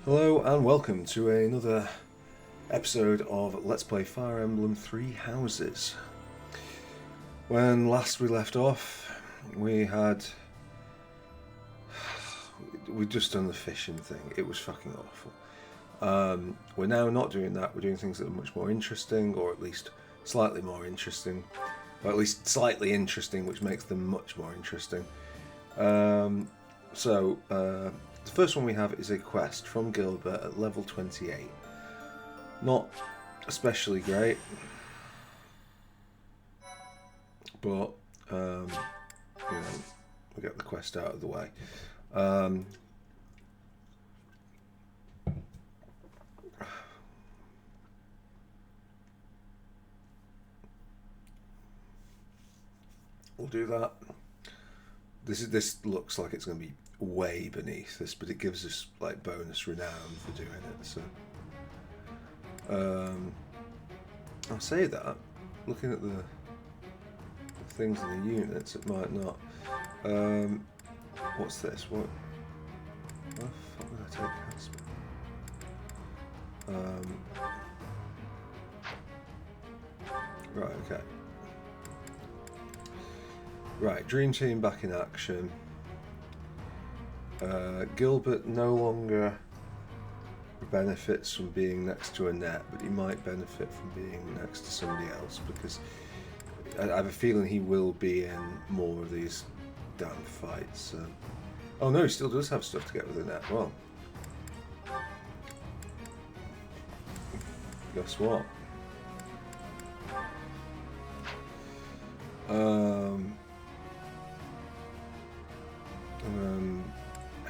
Hello and welcome to another episode of Let's Play Fire Emblem Three Houses. When last we left off, we'd just done the fishing thing. It was fucking awful. We're now not doing that. We're doing things that are much more interesting, or at least slightly more interesting, or at least slightly interesting, which makes them much more interesting. The first one we have is a quest from Gilbert at level 28. Not especially great, but we get the quest out of the way. We'll do that. This looks like it's going to be way beneath this, but it gives us like bonus renown for doing it. So I'll say that looking at the things in the units, it might not. What's this? What the fuck did I take Casper? Right, okay. Right, Dream Team back in action. Gilbert no longer benefits from being next to a net, but he might benefit from being next to somebody else, because I have a feeling he will be in more of these damn fights. Oh no, he still does have stuff to get with the net. Well, guess what?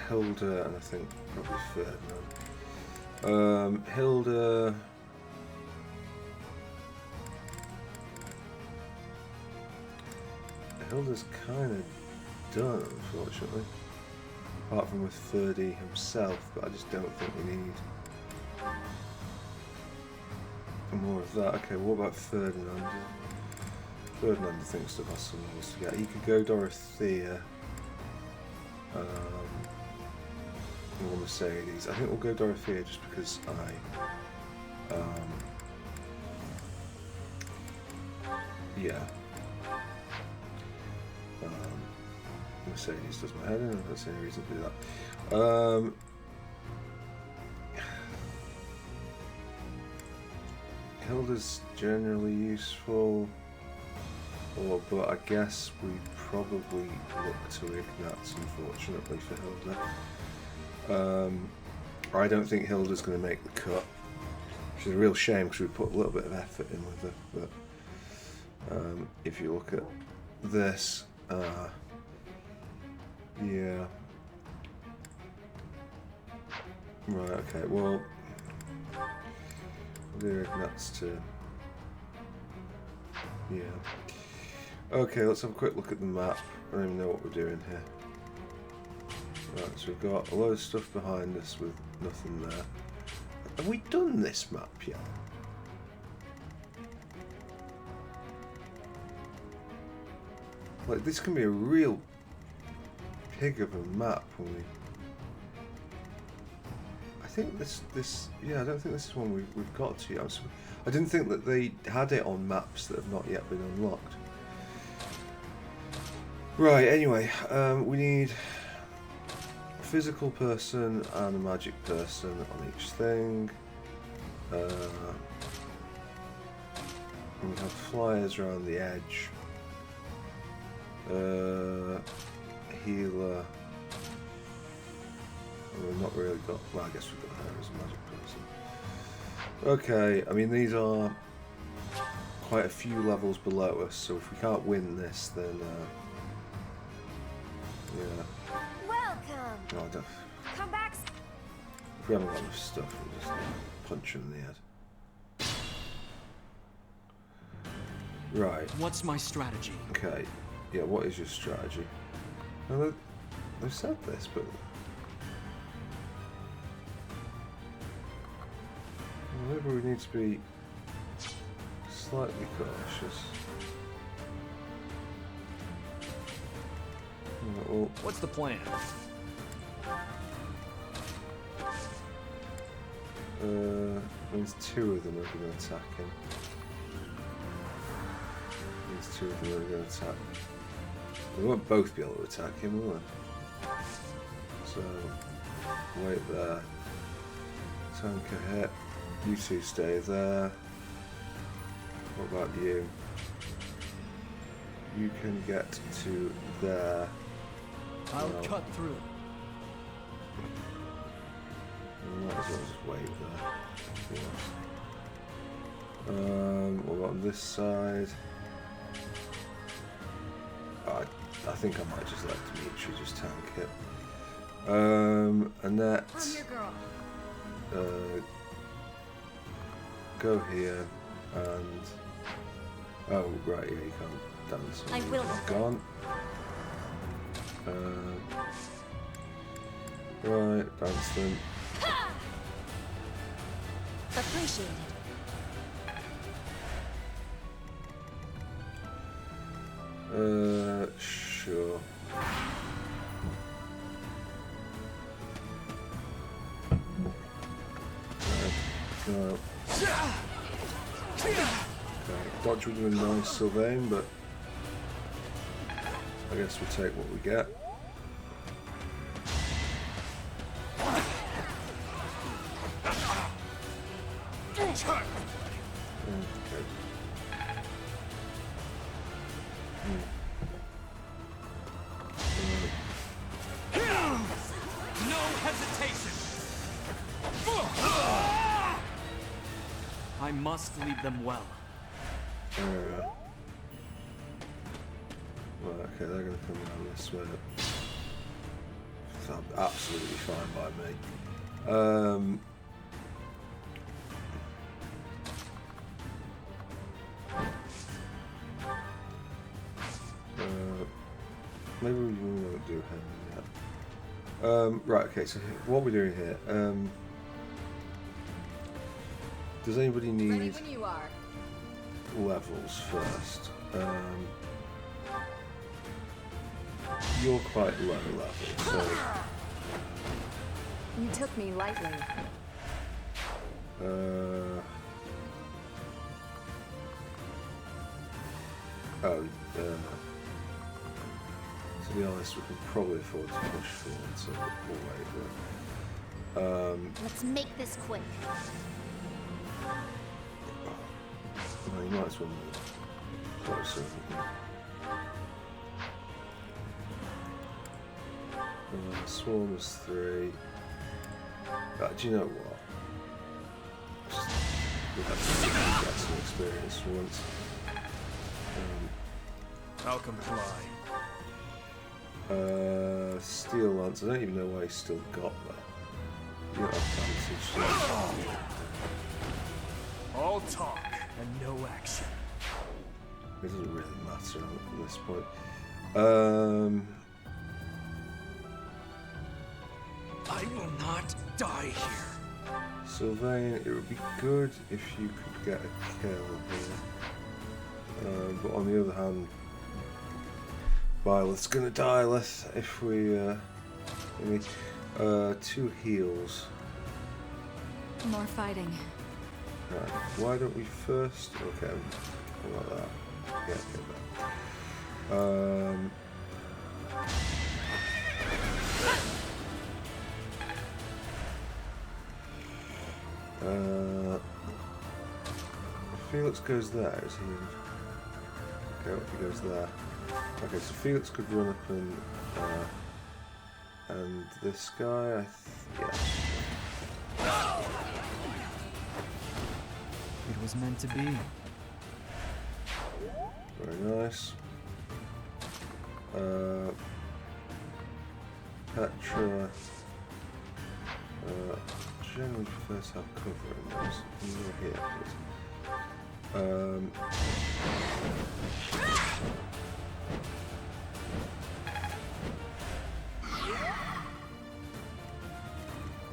Hilda, and I think probably Ferdinand. Hilda's kind of done, unfortunately. Apart from with Ferdy himself, but I just don't think we need more of that. Okay, what about Ferdinand? Ferdinand, I think, still has some levels to get. He could go Dorothea. Or Mercedes. I think we'll go Dorothea just because Mercedes does my head in. I don't see any reason to do that. Hilda's generally useful, but I guess we probably look to Ignatz, unfortunately, for Hilda. I don't think Hilda's going to make the cut, which is a real shame because we put a little bit of effort in with her. But if you look at this, yeah. Right, okay, well, we'll do Ignatz to, yeah. Okay, let's have a quick look at the map. I don't even know what we're doing here. Right, so we've got a load of stuff behind us with nothing there. Have we done this map yet? Like, this can be a real pig of a map when we... I think this yeah, I don't think this is one we've got to yet. I didn't think that they had it on maps that have not yet been unlocked. Right, anyway, we need a physical person and a magic person on each thing. We have flyers around the edge. Healer. We've not really got... Well, I guess we've got her as a magic person. Okay, I mean, these are quite a few levels below us, so if we can't win this, then... yeah. Welcome. No, I don't... Come back. If we haven't got enough stuff, we'll just punch him in the head. Right. What's my strategy? Okay. Yeah, what is your strategy? Well, they've said this, but... maybe we need to be slightly cautious. Well, What's the plan? Means two of them are going to attack him. Means two of them are going to attack. They won't both be able to attack him, will they? So, wait there. Tank ahead. You two stay there. What about you? You can get to there. I'll cut through. Might as well just wait there. What about on this side? I think I might just let Dimitri just tank it. Annette. I'm your girl. Go here and oh right, yeah, you can't dance. I will. Gone. Right, dance them. Appreciated. Sure. Right, no. Okay, dodge would have been nice, Sylvain, but I guess we'll take what we get. I must lead them well. Right, okay, they're going to come around this way. That's absolutely fine by me. Maybe we won't do him yet. Right, okay, so what we're doing here. Does anybody need Ready when you are. levels first? You're quite low level, so You took me lightly. To be honest, we can probably afford to push forward, so we'll wait. Let's make this quick. Well, you might as well move closer. Swarm is 3. Do you know what? We'll have to get some experience for once. I'll comply. Steel Lance, I don't even know why he's still got that. You don't have advantage. All talk and no action. It doesn't really matter at this point. I will not die here. Sylvain, it would be good if you could get a kill here. But on the other hand, Violet's gonna die if we need 2 heals. More fighting. Right, why don't we first? Okay, how about that? Yeah, okay, Felix goes there, is he? Okay, what if he goes there? Okay, so Felix could run up and this guy, yeah. It was meant to be. Very nice. Petra. Generally prefers to have cover in those. You're here, please.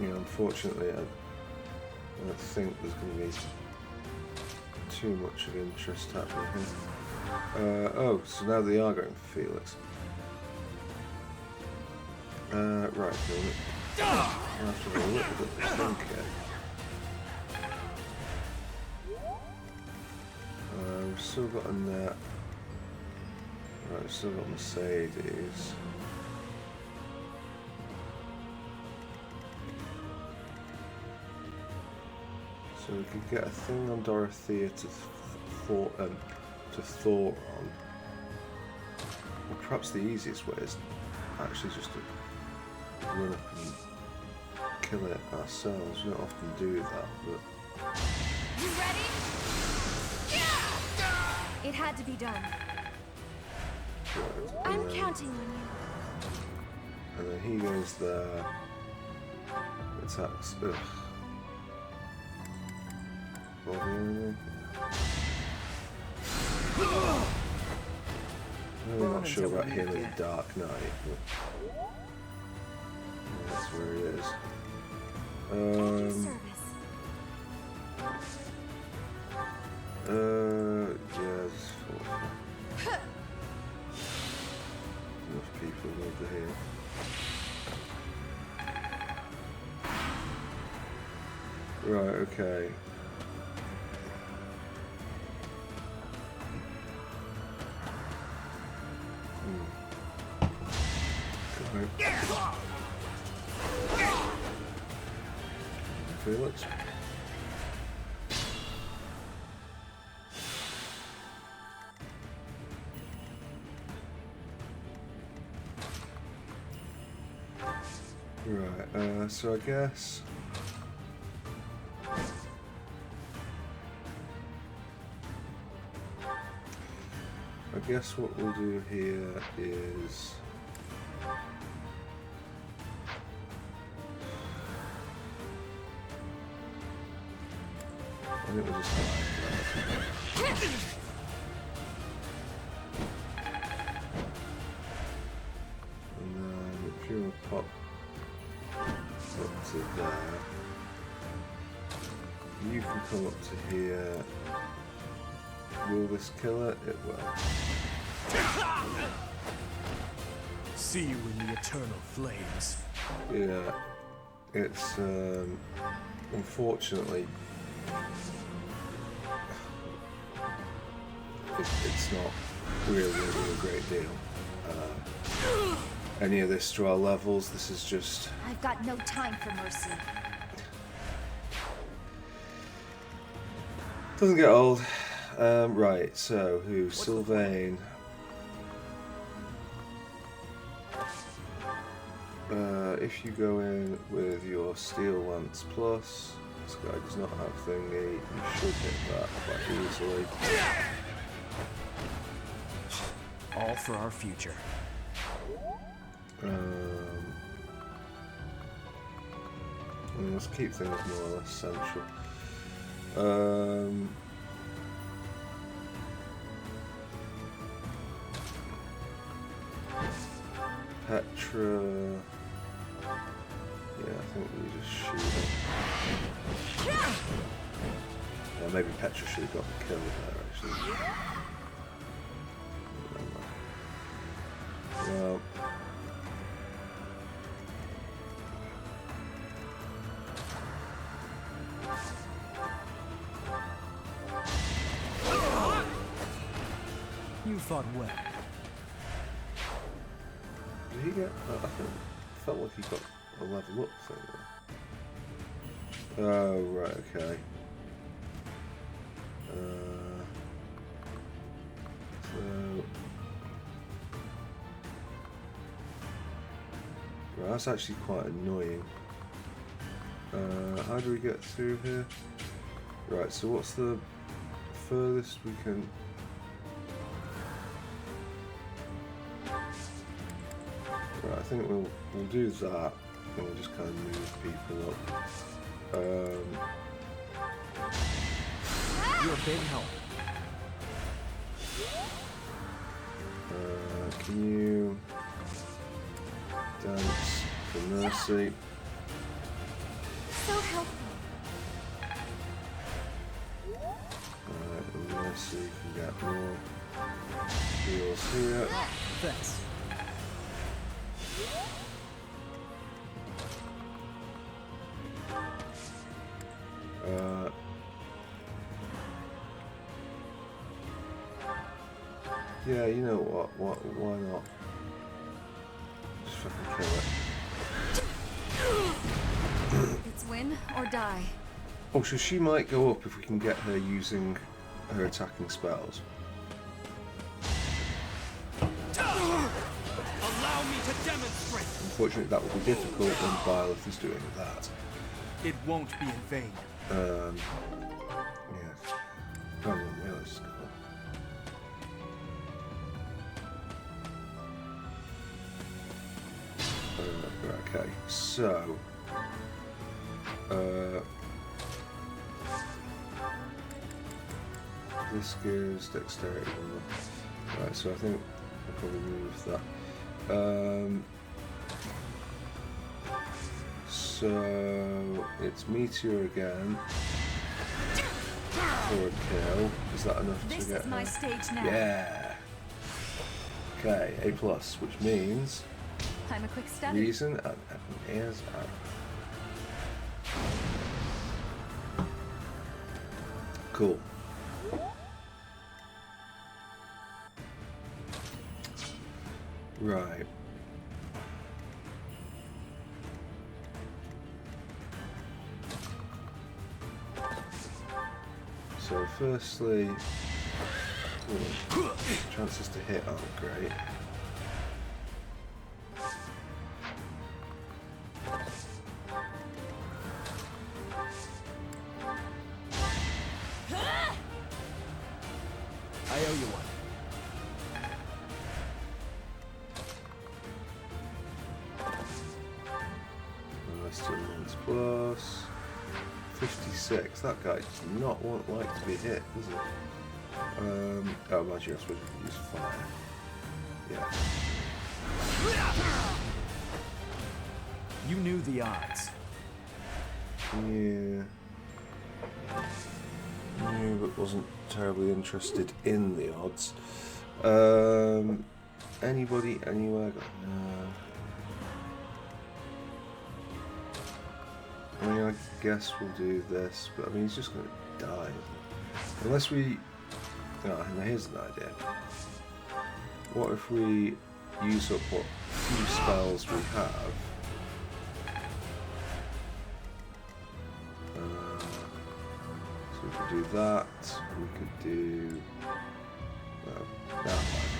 Yeah, unfortunately, I don't think there's going to be too much of interest happening here. Oh, so now they are going for Felix. Right, I'll have to have a little bit of thinking. we've still got a net. Right, we've still got Mercedes. So we could get a thing on Dorothea to Thoron. Or perhaps the easiest way is actually just to run up and kill it ourselves. We don't often do that, but You ready? It had to be done. right, I'm counting on you. and then he goes there. Attacks. Ugh. Well, I'm really not sure about him in the Dark Knight, but that's where he is. At your service. Yeah, just enough people over here. Right, okay. Felix. Right, so I guess what we'll do here is I think we'll just hide that. And then if you want to pop up to there, you can come up to here. Will this kill it? It will. See you in the eternal flames. Yeah, it's unfortunately it's not really a great deal. Any of this to our levels, this is just I've got no time for mercy. doesn't get old. Right, so who? Sylvain. If you go in with your Steel Lance Plus, this guy does not have thingy, you should hit that quite easily. All for our future. And let's keep things more or less central. Petra. Yeah, I think we just shoot him. Yeah, maybe Petra should have got the kill there actually. Well. You fought well. Did he get? I felt like he got a level up thing there. Oh, right, okay. So. Right, that's actually quite annoying. How do we get through here? Right, so what's the furthest we can. Right, I think we'll do that, and we'll just kind of move people up. You're a big help. Can you dance for mercy? So helpful. Alright, and mercy can get more heals here. Thanks. Yeah, you know what? Why not? Just fucking kill it. It's win or die. Oh, so she might go up if we can get her using her attacking spells. Allow me to demonstrate. Unfortunately, that will be difficult when Byleth is doing that. It won't be in vain. Yeah. Oh, yeah, let's go. Okay, so this gives dexterity. Right, so I think I'll probably move that. So it's Meteor again for a kill. Is that enough This to get is my her? stage now. Yeah. Okay, A+, which means I'm a quick study. reason and is out. Cool. Right. So firstly, chances to hit aren't great. I owe you one. Unless 2 months plus 56. That guy does not like to be hit, does he? Oh, magic, I suppose we could use fire. Yeah. You knew the odds. Yeah. Knew but wasn't terribly interested in the odds. Anybody, anywhere? No. I mean, I guess we'll do this, but I mean, he's just going to die. Isn't he? Unless we... Oh, now here's an idea. What if we use up what few spells we have? So we could do that. We could do... that one.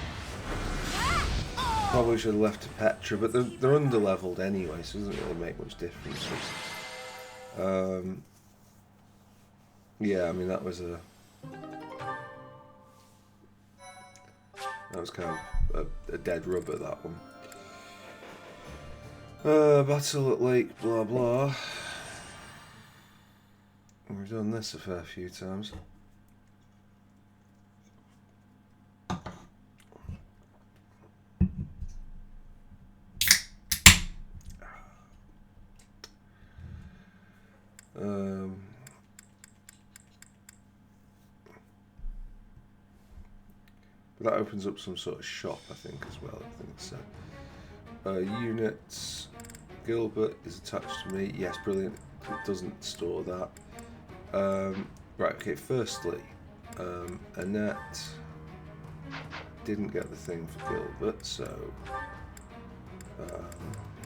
Probably should have left to Petra, but they're under-leveled anyway, so it doesn't really make much difference. Yeah, I mean that was kind of a dead rubber, that one. Battle at Lake blah blah. We've done this a fair few times. But that opens up some sort of shop, I think, as well. I think so. Units. Gilbert is attached to me. Yes, brilliant. It doesn't store that. Right, okay, firstly, Annette didn't get the thing for Gilbert, so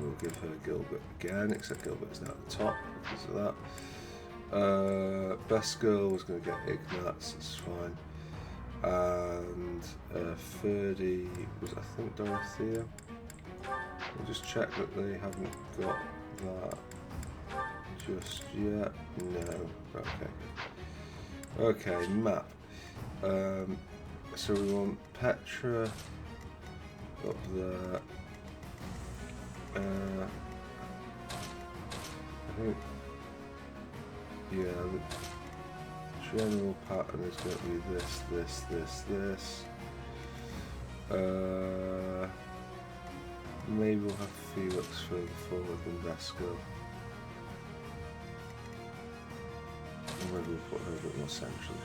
we'll give her Gilbert again, except Gilbert is now at the top because of that. Best girl was going to get Ignatz, it's fine. And Ferdy was, I think, Dorothea. We'll just check that they haven't got that just yet. No. Okay. Okay, map. So we want Petra up there. I think, yeah, the general pattern is going to be this. Maybe we'll have Felix further forward than Vesco. Or maybe we'll put her a bit more centrally.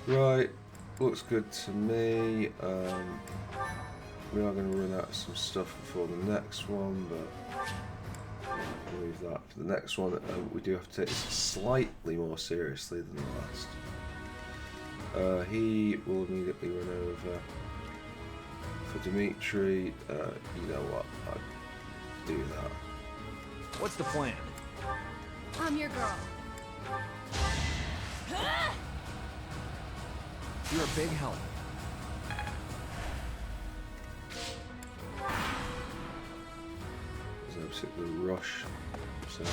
Right, looks good to me. We are going to run out of some stuff before the next one, but we'll leave that for the next one. We do have to take this slightly more seriously than the He will immediately run over. For Dimitri, you know what? I'd do that. What's the plan? I'm your girl. You're a big help. There's no particular rush. So.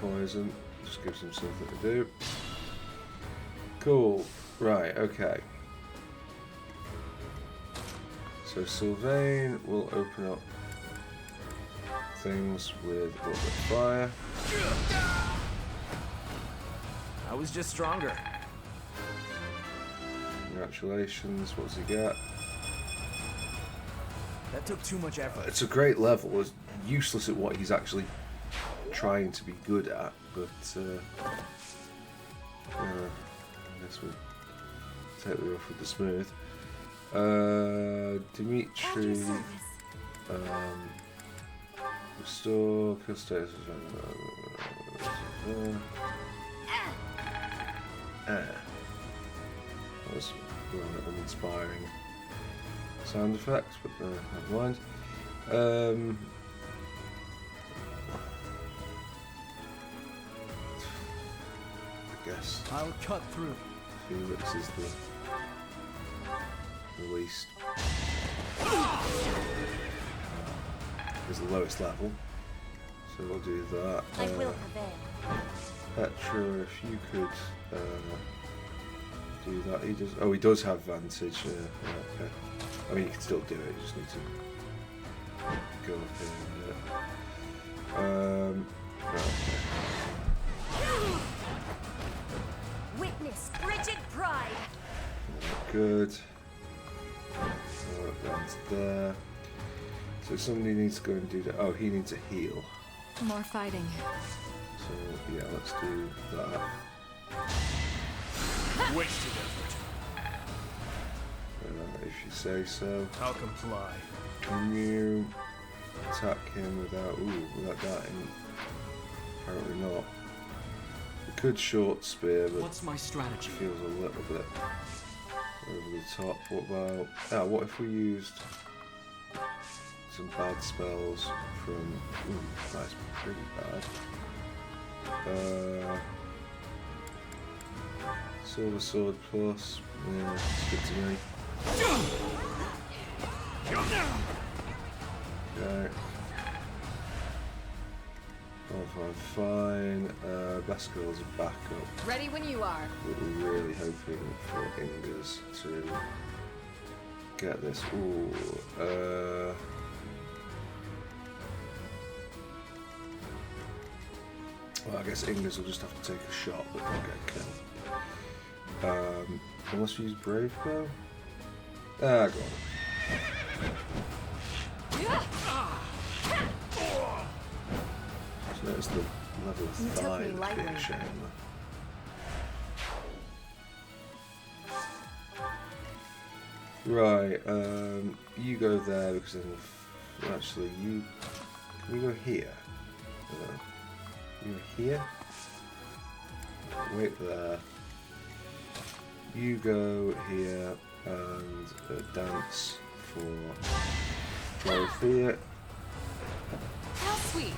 Poison. Just gives him something to do. Cool. Right, okay. So Sylvain will open up things with a little bit of fire. I was just stronger. Congratulations. What does he get? That took too much effort. It's a great level. It's useless at what he's actually trying to be good at, but I guess we'll take the rough with the smooth. Dimitri, restore custodians. That was an inspiring sound effect, but never mind. I guess I'll cut through. Felix is the least. Is the lowest level, so we'll do that. I will prevail. Petra, if you could do that. He does. Oh, he does have vantage. Okay. I mean, you can still do it. You just need to go up here and do it. Okay. Witness frigid pride. Good. Down to there. So somebody needs to go and do that. Oh, he needs a heal. More fighting. So yeah, let's do that. Wasted effort. If you say so. I'll comply. Can you attack him without dying? Apparently not. We could short spear, but what's my strategy? Feels a little bit over the top. What about what if we used some bad spells from that's pretty bad. Silver Sword plus, yeah, it's good to me. Okay. Fine. Best girls are back up. Ready when you are. We're really hoping for Ingers to get this. Ooh. Well, I guess Ingers will just have to take a shot, but not get killed. Unless we use Brave Bow? Go on. So notice the level of thigh that's being shown there. Right, you go there because then actually you can we go here? You go here? Wait there. You go here and dance for Dorothea. How sweet.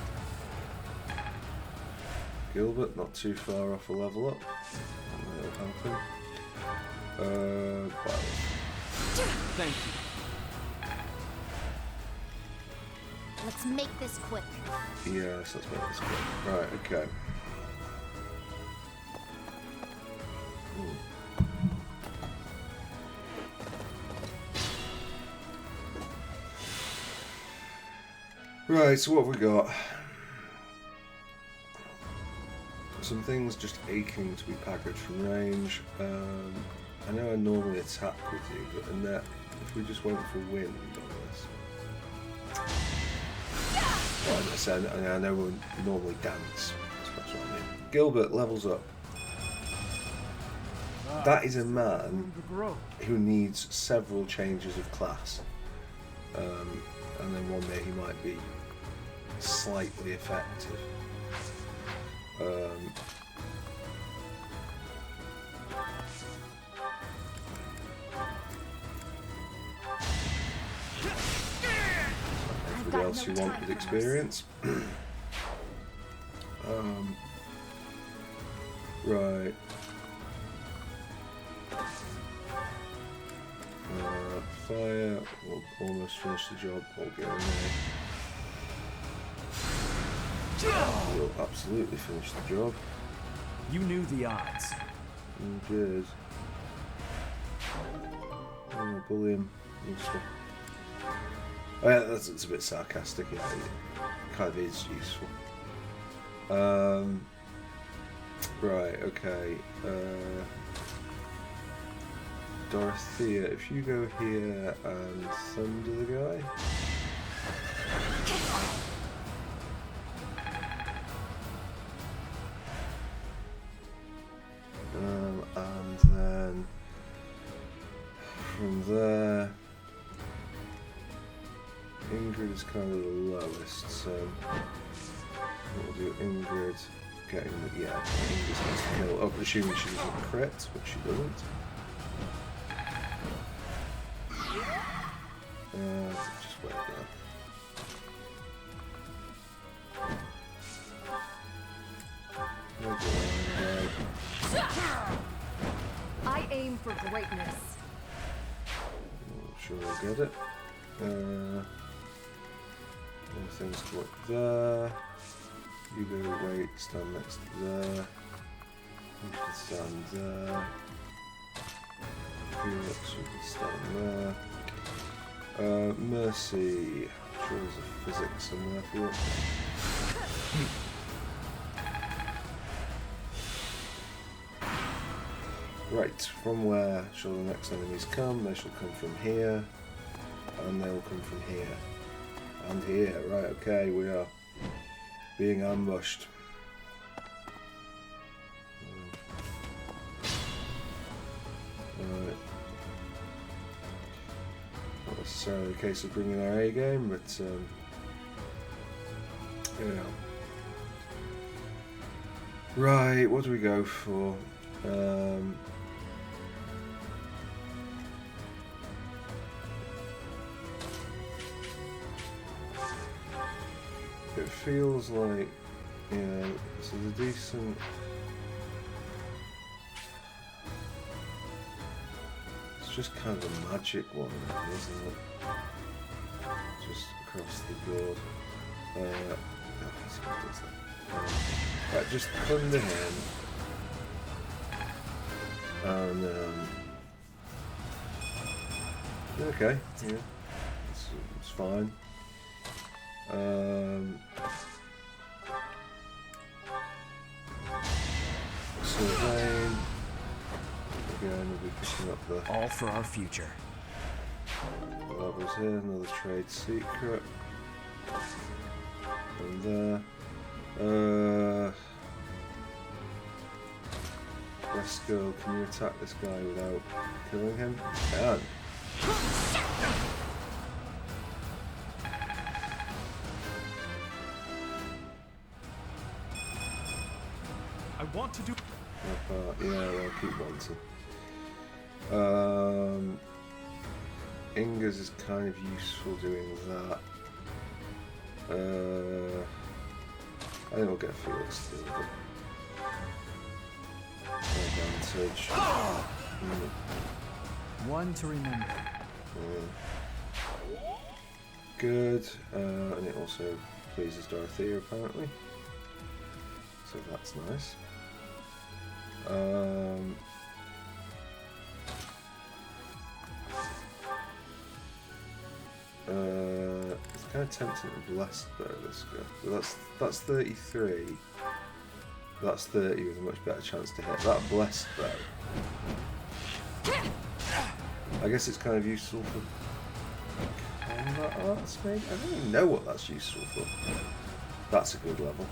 Gilbert, not too far off a level up. That'll happen. Thank you. Let's make this quick. Yes, let's make this quick. Right, okay. Right, so what have we got? Some things just aching to be packaged from range. I know I normally attack with you, but in that, if we just went for wind on this. Well, I said, I know we normally dance. That's what I mean. Gilbert levels up. That is a man who needs several changes of class. And then one day he might be slightly effective. Everybody else who wanted experience. Right. Fire. We'll almost finish the job. We'll get in there. We'll absolutely finish the job. You knew the odds. You did. Oh, bully him. Useful. Oh yeah, it's a bit sarcastic. Yeah, it kind of is useful. Right. Okay. Dorothea, if you go here and thunder the guy. And then from there, Ingrid is kind of the lowest, so we'll do Ingrid getting the, yeah, Ingrid's going to kill, oh, assuming she doesn't crit, which she doesn't. Just wait there. I aim for greatness. I'm sure we'll get it. More things to work there. You go wait, stand next to there. You can stand there. Felix, you can stand there. Mercy. I'm sure there's a physics somewhere for you. Right, from where shall the next enemies come? They shall come from here, and they will come from here, and here. Right, okay, we are being ambushed. Right. Not necessarily a case of bringing our A game, but yeah. Right, what do we go for? It feels like, yeah, this is a decent. It's just kind of a magic one, isn't it? Just across the board. Right, just thunder him. And okay, yeah, it's fine. Surveying. Again, we'll be picking up the All for our future. levels here. Another trade secret. And there. West girl, can you attack this guy without killing him? You can. I want to do. Yeah, I'll keep wanting. Inga's is kind of useful doing that. I think we'll get Felix too. Advantage. One to remember. Good. And it also pleases Dorothea apparently. So that's nice. It's kind of tempting to bless though this guy. But that's 33. That's 30 with a much better chance to hit. That blessed though. I guess it's kind of useful for combat arts maybe? I don't even know what that's useful for. That's a good level.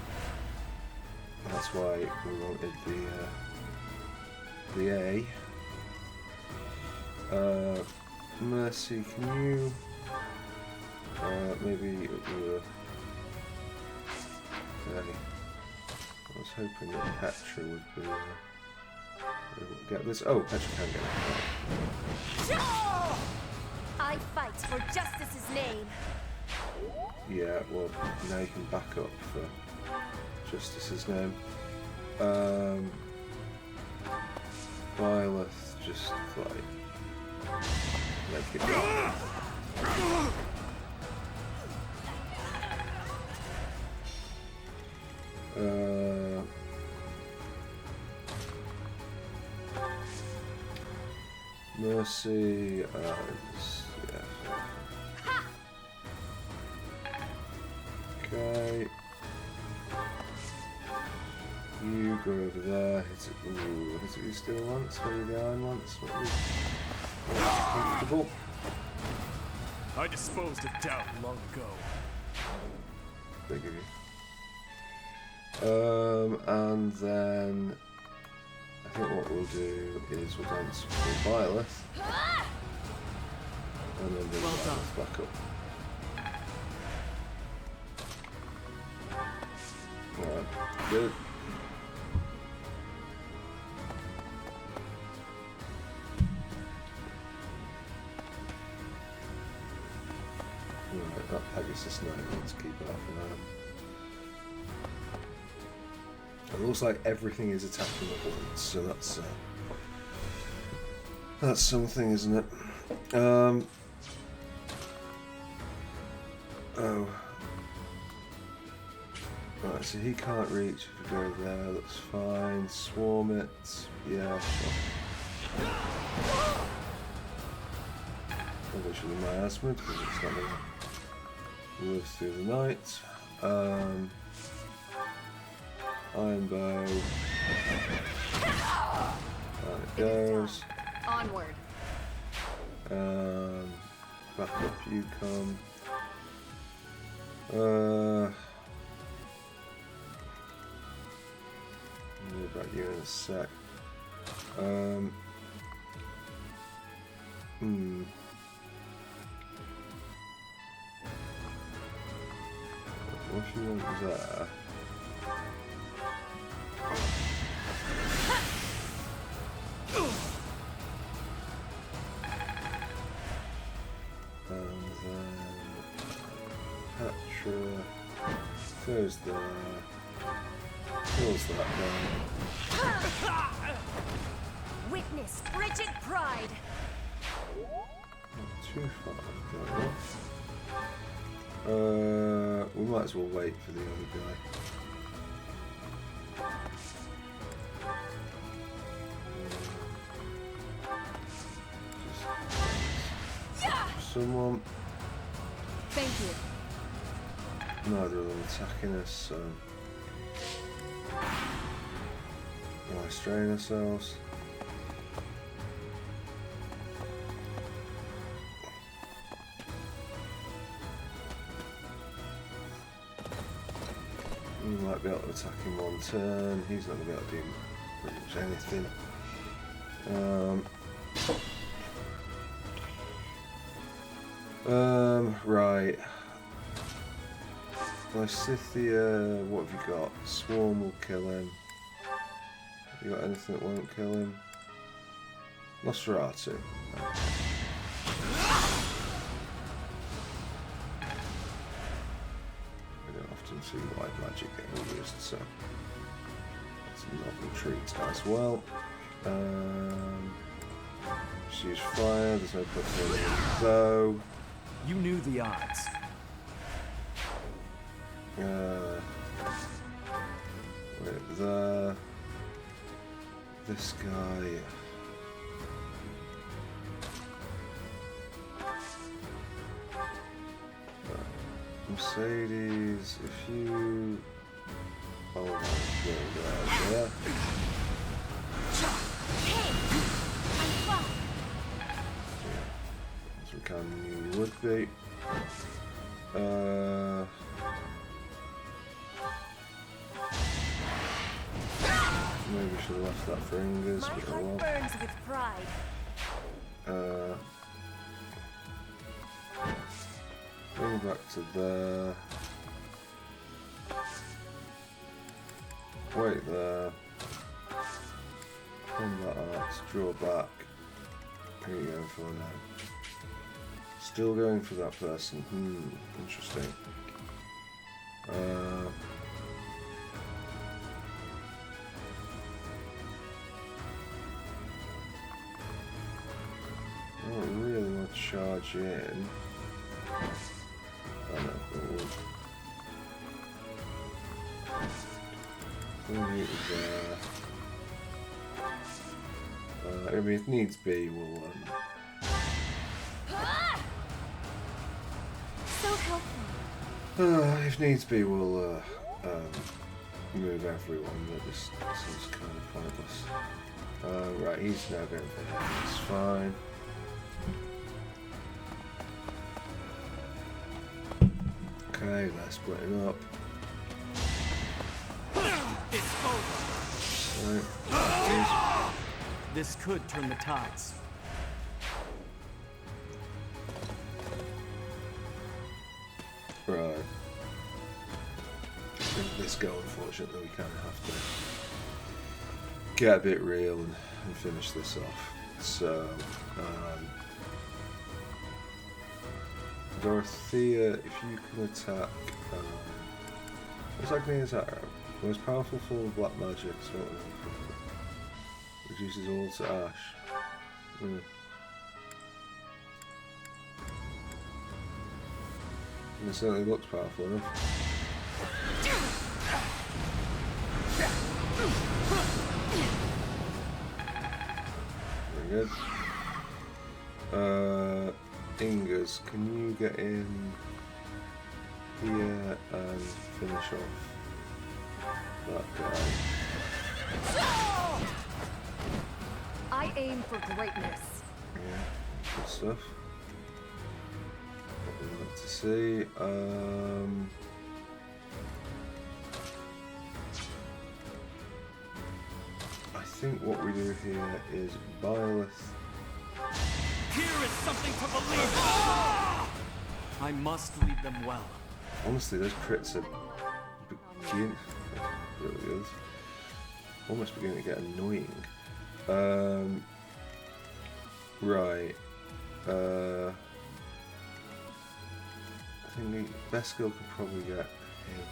That's why we wanted the A. Mercy, can you maybe Okay. I was hoping that Petra would be able to get this. Oh, Petra can get it. I fight for justice's name. Yeah, well, now you can back up for Justice's name. Violet, just like make it go. Mercy, yeah. Okay. You go over there. Hit it. Ooh, hit it. You still once. Where you going once? Comfortable. I disposed of doubt long ago. Big of you. And then I think what we'll do is we'll dance for Violet, and then bring Violet back up. Alright, good. Right, that Pegasus Knight, let's keep it up for now. It looks like everything is attacking at once, so that's something, isn't it? Oh. Right, so he can't reach if we go there, that's fine. Swarm it, yeah, sure. Eventually my asthma, because it's not going to live through the night. Iron bow. Down it goes. Onward. Back up you come. More about you in a sec. What if you want there? And then Petra goes there, kills that guy. Witness frigid pride. Not too far, we might as well wait for the other guy. Someone. Thank you. Neither of them attacking us, so why strain ourselves? We might be able to attack in one turn. He's not going to be able to do pretty much anything. Right. Lysithia, what have you got? Swarm will kill him. You got anything that won't kill him? Nosferatu. We don't often see white magic getting used, so that's a novel treat as well. Just use fire, there's no point in it though. You knew the odds. Wait there. This guy. Mercedes, if you. Oh my god, there. As we can, you would be. Maybe we should have left that for Ingers, My but heart well. burns with pride. Going back to there. Wait there. Combat arts, draw back. Who are you going for now? Still going for that person. Interesting. I don't really want to charge in. Oh no, it there. I mean, if needs be, we'll So helpful. if needs be, we'll move everyone, but this is kind of pointless. Right, he's now going for him. It's fine. Okay, let's split him up. It's over. Right. This could turn the tides. Right. With this go, unfortunately, we kind of have to get a bit real and finish this off. So, Dorothea, if you can attack, what's acting his arrow? Most powerful form of black magic, so reduces all to ash. And it certainly looks powerful enough. Very good. Ingers, can you get in here and finish off that guy? I aim for greatness. Yeah, good stuff. What we'd like to see. I think what we do here is Byleth. Here is something to believe in. I must lead them well. Honestly, those crits are really good. Almost beginning to get annoying. Right. I think the best skill could probably get him.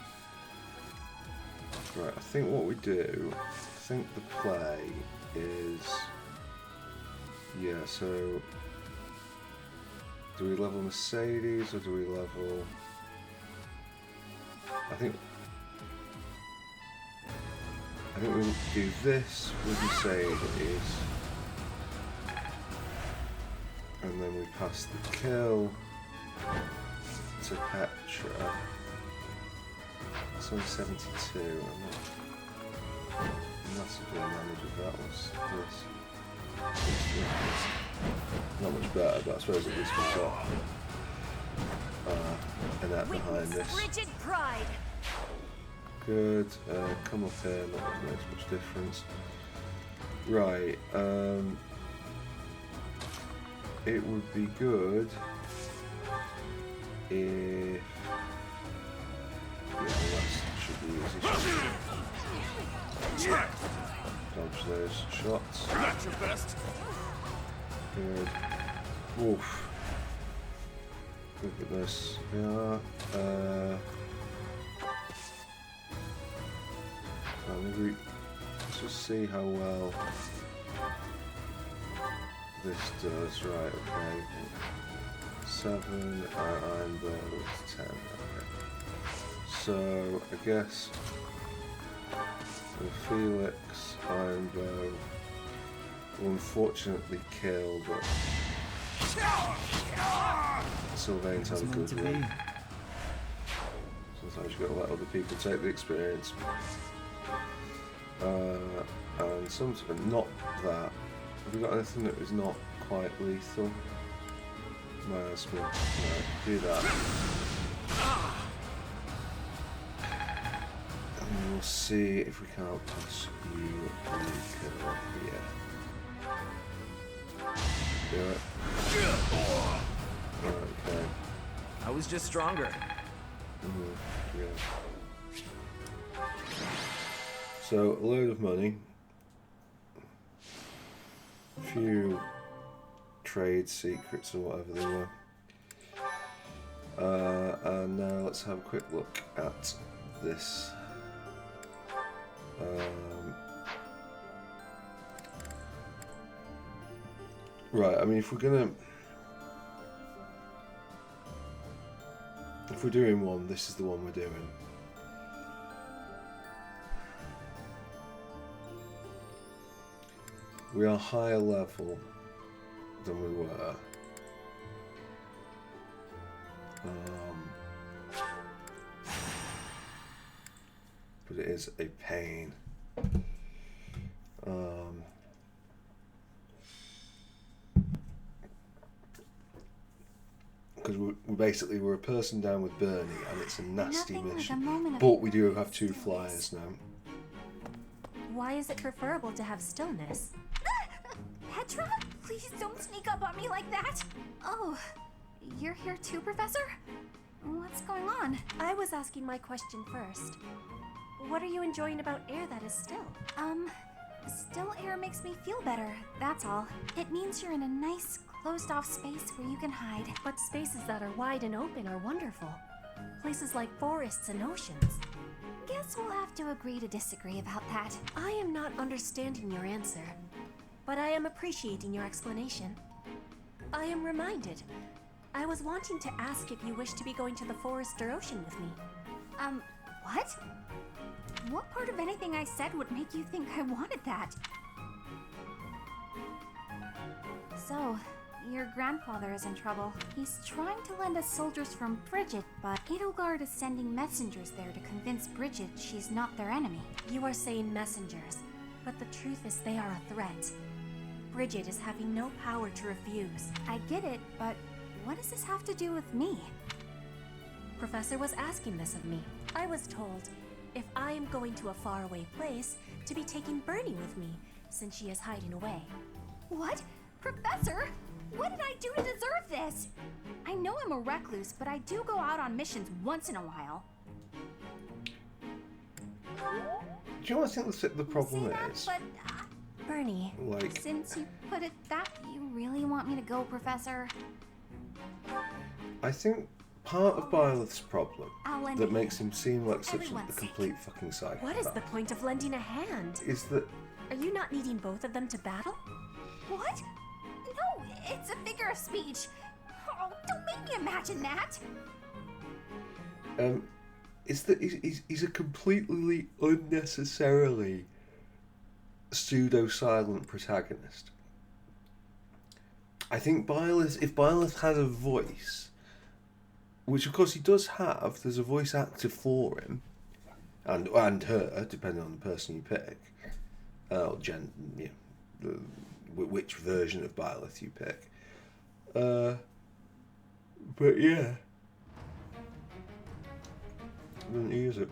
Right, I think what we do, I think the play is, yeah, so do we level Mercedes or do we level, I think we'll do this with Mercedes, and then we pass the kill to Petra. It's only 72. I'm not massively enamoured with that. Was this? Not much better, but I suppose at least we've got an app behind Witness this. frigid pride. Good. Come up here. Not that makes much difference. Right. It would be good if. Yeah, the rest should be easy. Dodge those shots. Not your best. Good. Oof. Look at this. Yeah. Maybe let's just see how well this does. Right. Okay. 7 and 10. Okay. So I guess with Felix, Iron Bow will unfortunately kill, but Sylvain's had a good run. Sometimes you've got to let other people take the experience. And sometimes not that. Have we got anything that is not quite lethal? Miasma. No, do that. And we'll see if we can't pass you kill here. Do it. Okay. I was just stronger. Yeah. So, a load of money. A few trade secrets or whatever they were. And now let's have a quick look at this. Right, I mean, if we're doing one, this is the one we're doing. We are higher level than we were. But it is a pain. Because we're a person down with Bernie, and it's a nasty mission. But we do have 2 flyers now. Why is it preferable to have stillness? Petra? Please don't sneak up on me like that! Oh, you're here too, Professor? What's going on? I was asking my question first. What are you enjoying about air that is still? Still air makes me feel better, that's all. It means you're in a nice, closed-off space where you can hide. But spaces that are wide and open are wonderful. Places like forests and oceans. Guess we'll have to agree to disagree about that. I am not understanding your answer, but I am appreciating your explanation. I am reminded. I was wanting to ask if you wish to be going to the forest or ocean with me. What? What part of anything I said would make you think I wanted that? So, your grandfather is in trouble. He's trying to lend us soldiers from Bridget, but Edelgard is sending messengers there to convince Bridget she's not their enemy. You are saying messengers, but the truth is they are a threat. Bridget is having no power to refuse. I get it, but what does this have to do with me? Professor was asking this of me. I was told, if I am going to a faraway place, to be taking Bernie with me, since she is hiding away. What? Professor? What did I do to deserve this? I know I'm a recluse, but I do go out on missions once in a while. Do you know what I think the problem is? But, Bernie, like, since you put it that, you really want me to go, Professor? I think part of Byleth's problem that makes him seem like such a complete fucking psychopath. What is the point of lending a hand? Is that... Are you not needing both of them to battle? What? No, it's a figure of speech. Oh, don't make me imagine that. Is that he's a completely unnecessarily pseudo-silent protagonist. I think if Byleth had a voice, which of course he does have, there's a voice actor for him, and her, depending on the person you pick, which version of Byleth you pick. But yeah, I didn't use it.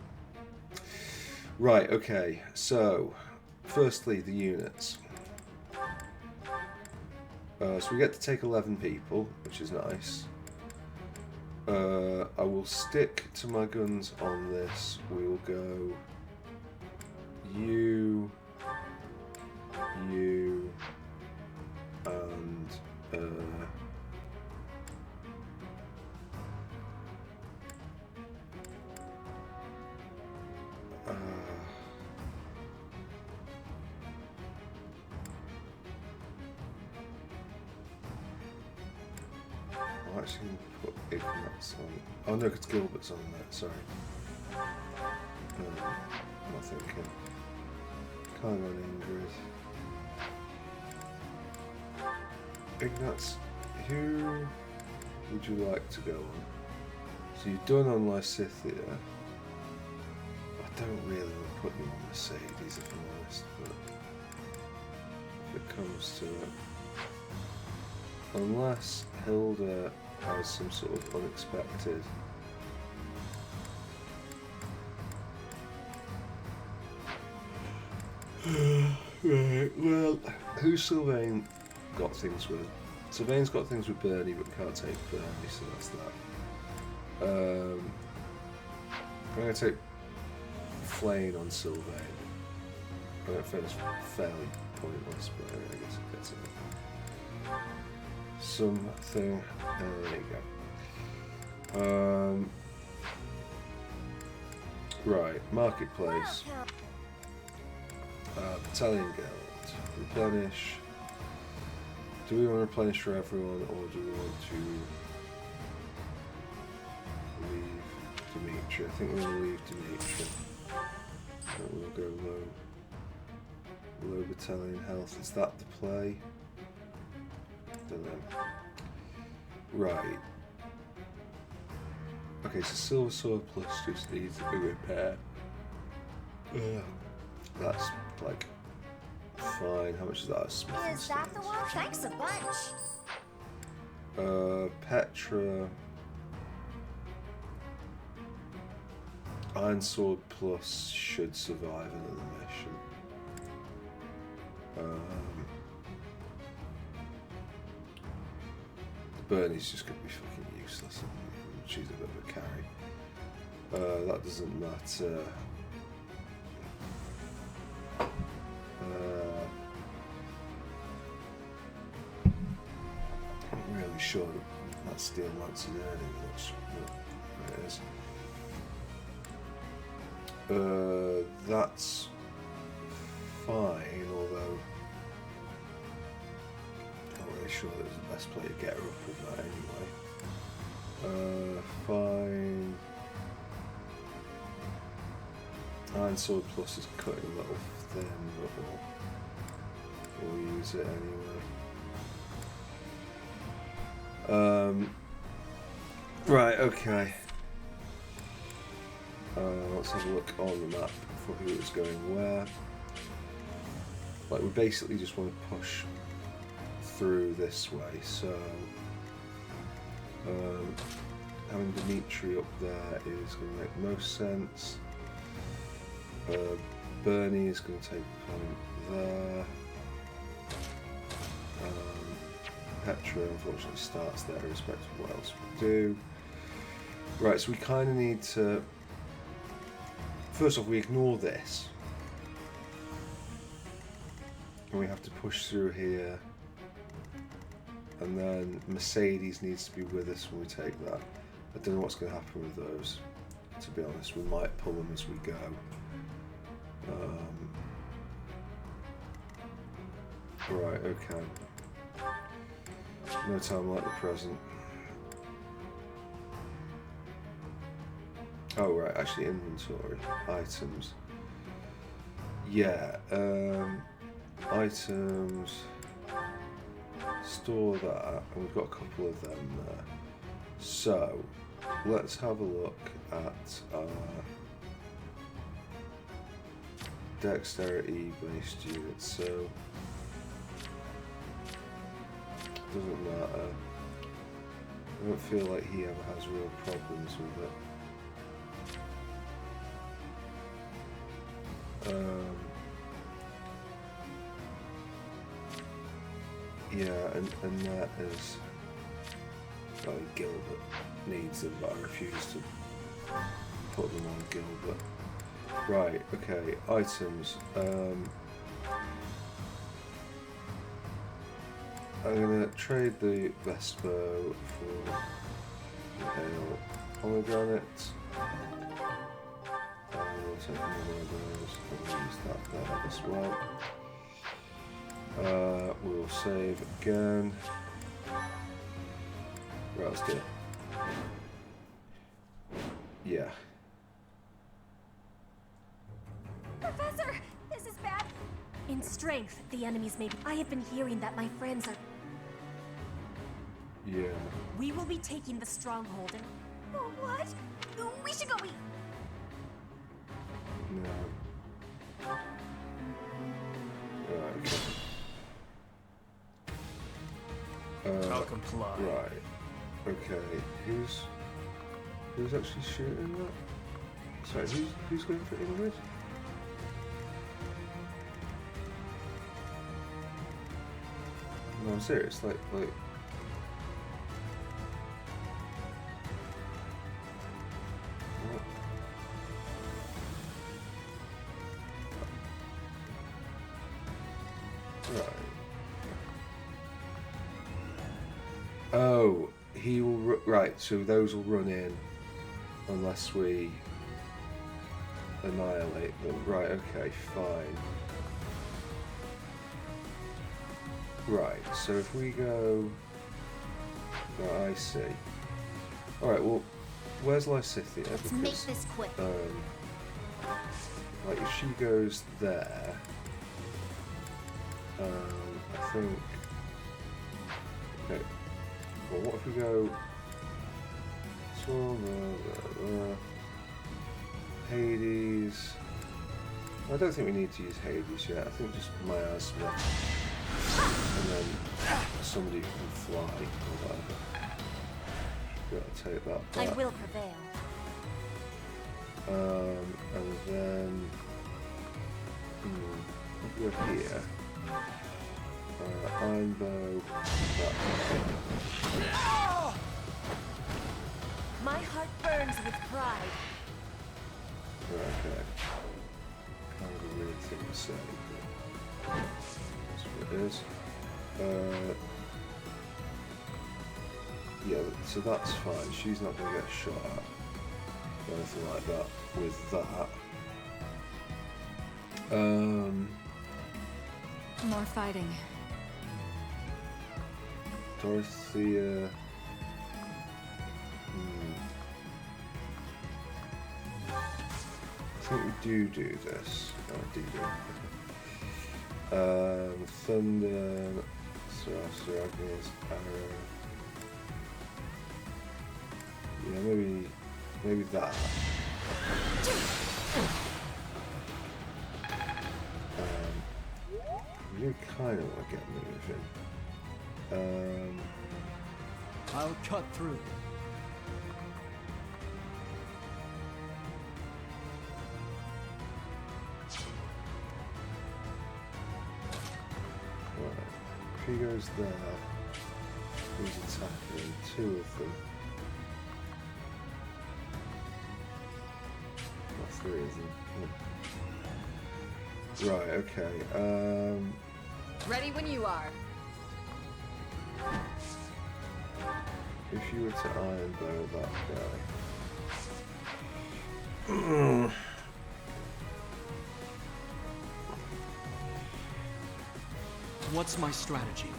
Right, okay, so firstly the units. So we get to take 11 people, which is nice. I will stick to my guns on this. We'll go you, and I'm actually going to put Ignat's on. Oh no, it's Gilbert's on there, sorry. I'm not thinking. Can't go on Ingrid. Ignat's, who would you like to go on? So you've done on Lysithea. I don't really want to put you on Mercedes if I'm honest, but if it comes to it. Unless Hilda has some sort of unexpected... Right, well, who's Sylvain got things with? Sylvain's got things with Bernie but can't take Bernie, so that's that. I'm going to take Flayn on Sylvain. I don't feel it's fairly pointless, but I guess it gets something. There you go. Right, marketplace. Battalion guild. Replenish. Do we want to replenish for everyone, or do we want to leave Dimitri? I think we're going to leave Dimitri. So we'll go low battalion health. Is that the play? Don't know. Right. Okay, so Silver Sword Plus just needs a repair. That's like fine. How much is that? Is that the one? Thanks a bunch. Petra. Iron Sword Plus should survive another mission. Bernie's just going to be fucking useless. She's a bit of a carry. That doesn't matter. I'm not really sure that Steel Lance is earning much, but it is. That's fine, although I'm not really sure that it's the best play to get her up with that anyway. Fine. Iron Sword Plus is cutting a little thin, but we'll use it anyway. Right, okay. Let's have a look on the map for who is going where. Like, we basically just want to push through this way, so having Dimitri up there is going to make most sense. Bernie is going to take a point there. Petra unfortunately starts there, irrespective of what else we do. Right, so we kind of need to. First off, we ignore this. And we have to push through here. And then Mercedes needs to be with us when we take that. I don't know what's going to happen with those, to be honest. We might pull them as we go. Right, okay. No time like the present. Oh, right, actually inventory. Items. Yeah, items. Store that, and we've got a couple of them there. So, let's have a look at dexterity based units. So, doesn't matter. I don't feel like he ever has real problems with it. Yeah, and that is. Well, Gilbert needs them, but I refuse to put them on Gilbert. Right, okay, items. I'm gonna trade the Vespo for Pale Pomegranate. And we'll take another of those and we'll use that there as well. We'll save again. Right, let's do it. Yeah. Professor, this is bad. In strength, the enemies may be. I have been hearing that my friends are. Yeah. We will be taking the stronghold and. Oh, what? We should go eat. No. Right, okay. I'll comply. Right. Okay. Who's actually shooting that? Sorry, who's going for Ingrid? No, I'm serious. Like. What? Right. Oh, he will. Right, so those will run in unless we annihilate them. Right, okay, fine. Right, so if we go. Right, I see. Alright, well, where's Lysithea? Let's make this quick. Like, if she goes there. I think. Okay. Well, what if we go. Hades. I don't think we need to use Hades yet. I think just miasma. And then somebody who can fly or whatever. Should be able to take that back. I will prevail. And then if we go here. Iron bow. That. My heart burns with pride. Right, okay. Kind of a weird thing to say, but that's what it is. Yeah, so that's fine. She's not going to get shot at or anything like that with that. More fighting. Dorothea. I think we do this. Oh, I do. Thunder, Agnes, Arrow. Yeah, maybe that. You kind of want to get moving. I'll cut through. Right. If he goes there, he's attacking two of them. Not three of them. Yeah. Right, okay. Ready when you are. If you were to iron bow that guy. What's my strategy?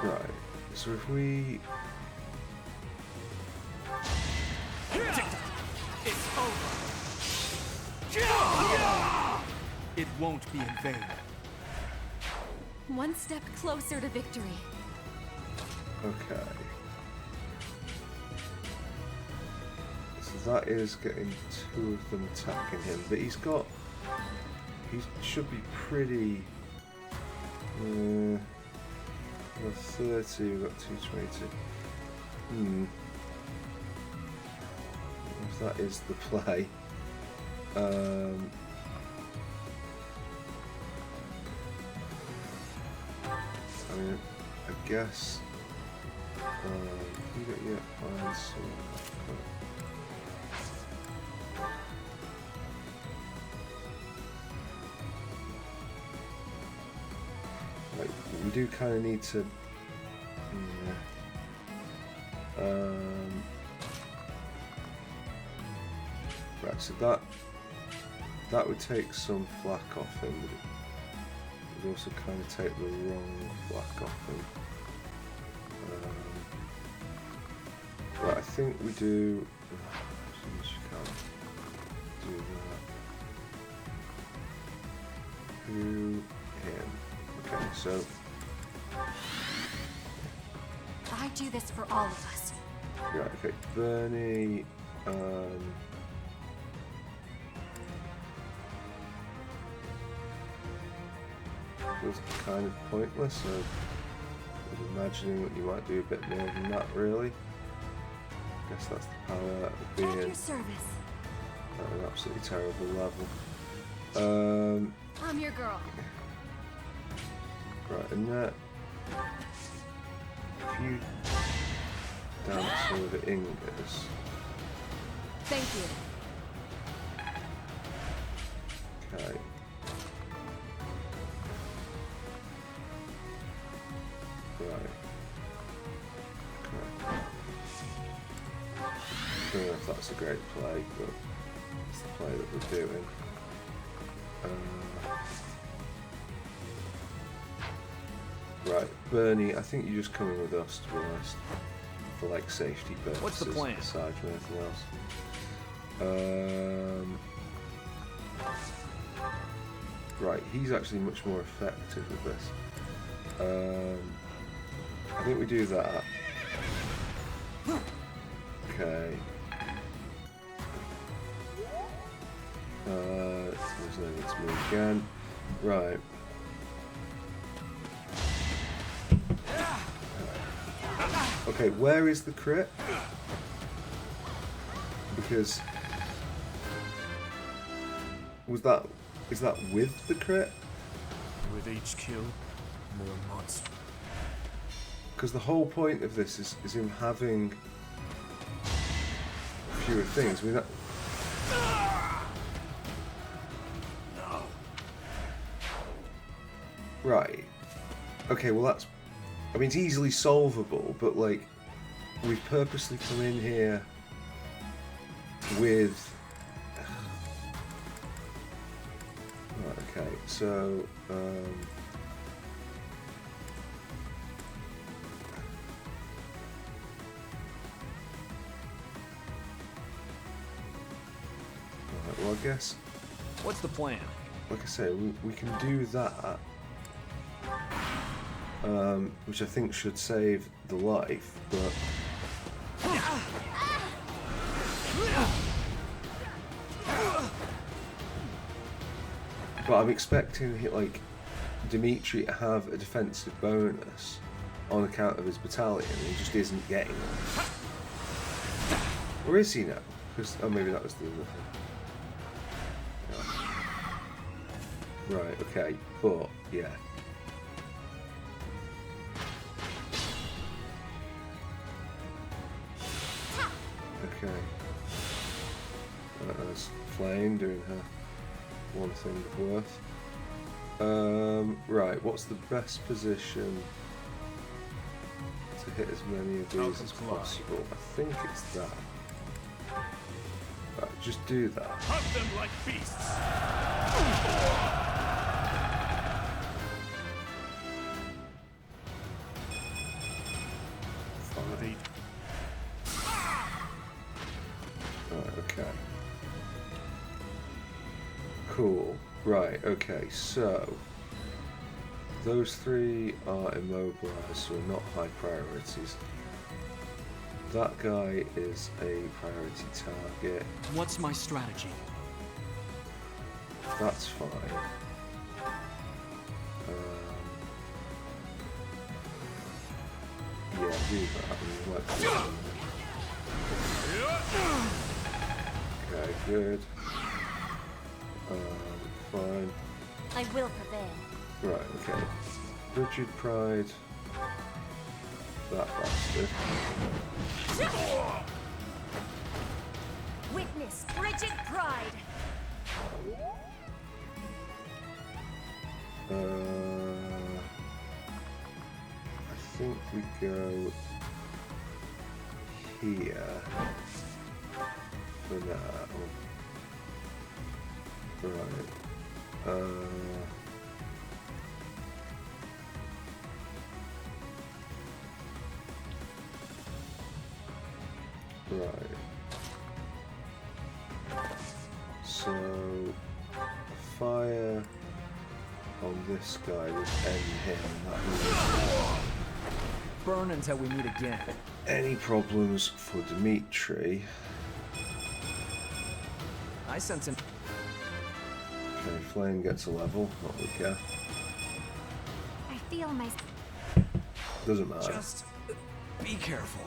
Right. So if we It's over. It won't be in vain. One step closer to victory. okay. So that is getting two of them attacking him, but he should be pretty. We've got 30, we've got 222. If that is the play. I mean, I guess. You get your iron sword. Like, we do kind of need to. Right, so that would take some flak off him, but it would also kind of take the wrong flak off him. Right, I think we do. She can't do that. Who him? Okay, so I do this for all of us. right, okay, Bernie. Was kind of pointless, so I was imagining that you might do a bit more than that, really. I guess that's the power of being At your service. at an absolutely terrible level. I'm your girl. Right, and that. If you dance over Ingas. Thank you. Okay. don't know if that's a great play, but it's the play that we're doing. Right, Bernie, I think you're just coming with us, to be honest, for like safety purposes. What's the plan? Aside from anything else. Right, he's actually much more effective with this. I think we do that. Okay. There's no need to move again. Right. Okay, where is the crit? Because is that with the crit? With each kill, more monster. Because the whole point of this is him having fewer things. I mean, No. right. Okay, well that's... I mean, it's easily solvable, but like, we've purposely come in here with... Right, okay, so... Right, well, I guess, What's the plan? like I say, we can do that. Which I think should save the life, but... But I'm expecting, like, Dimitri to have a defensive bonus on account of his battalion, and he just isn't getting it. Or is he now? Because, oh, maybe that was the other thing. Yeah. Right, okay, but, yeah. Okay. That's Flame doing her one thing of worth. Right, what's the best position to hit as many of these as possible? I think it's that. Right, just do that. Hunt them like beasts. Fine. Right, okay. Cool. Right, okay, so those three are immobilized, so not high priorities. That guy is a priority target. What's my strategy? That's fine. Yeah, do that. I mean, let's okay, good. Fine. I will prevail. Right, okay. Rigid Pride. That bastard. Witness rigid pride. I think we go here for now. Right. Right. So fire on this guy would end him. That would... Burn until we meet again. Any problems for Dimitri? I sense an... Okay, Flame gets a level, not we care. I feel my... Doesn't matter. Just be careful.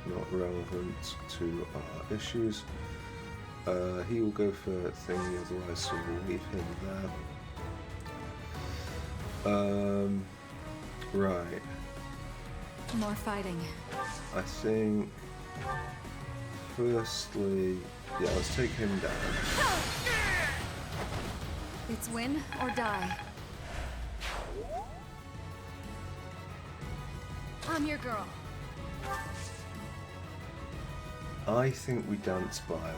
Not relevant to our issues. He will go for thingy, otherwise so we'll leave him there. Right. More fighting. I think firstly, yeah, let's take him down. It's win or die. I'm your girl. I think we dance Byleth.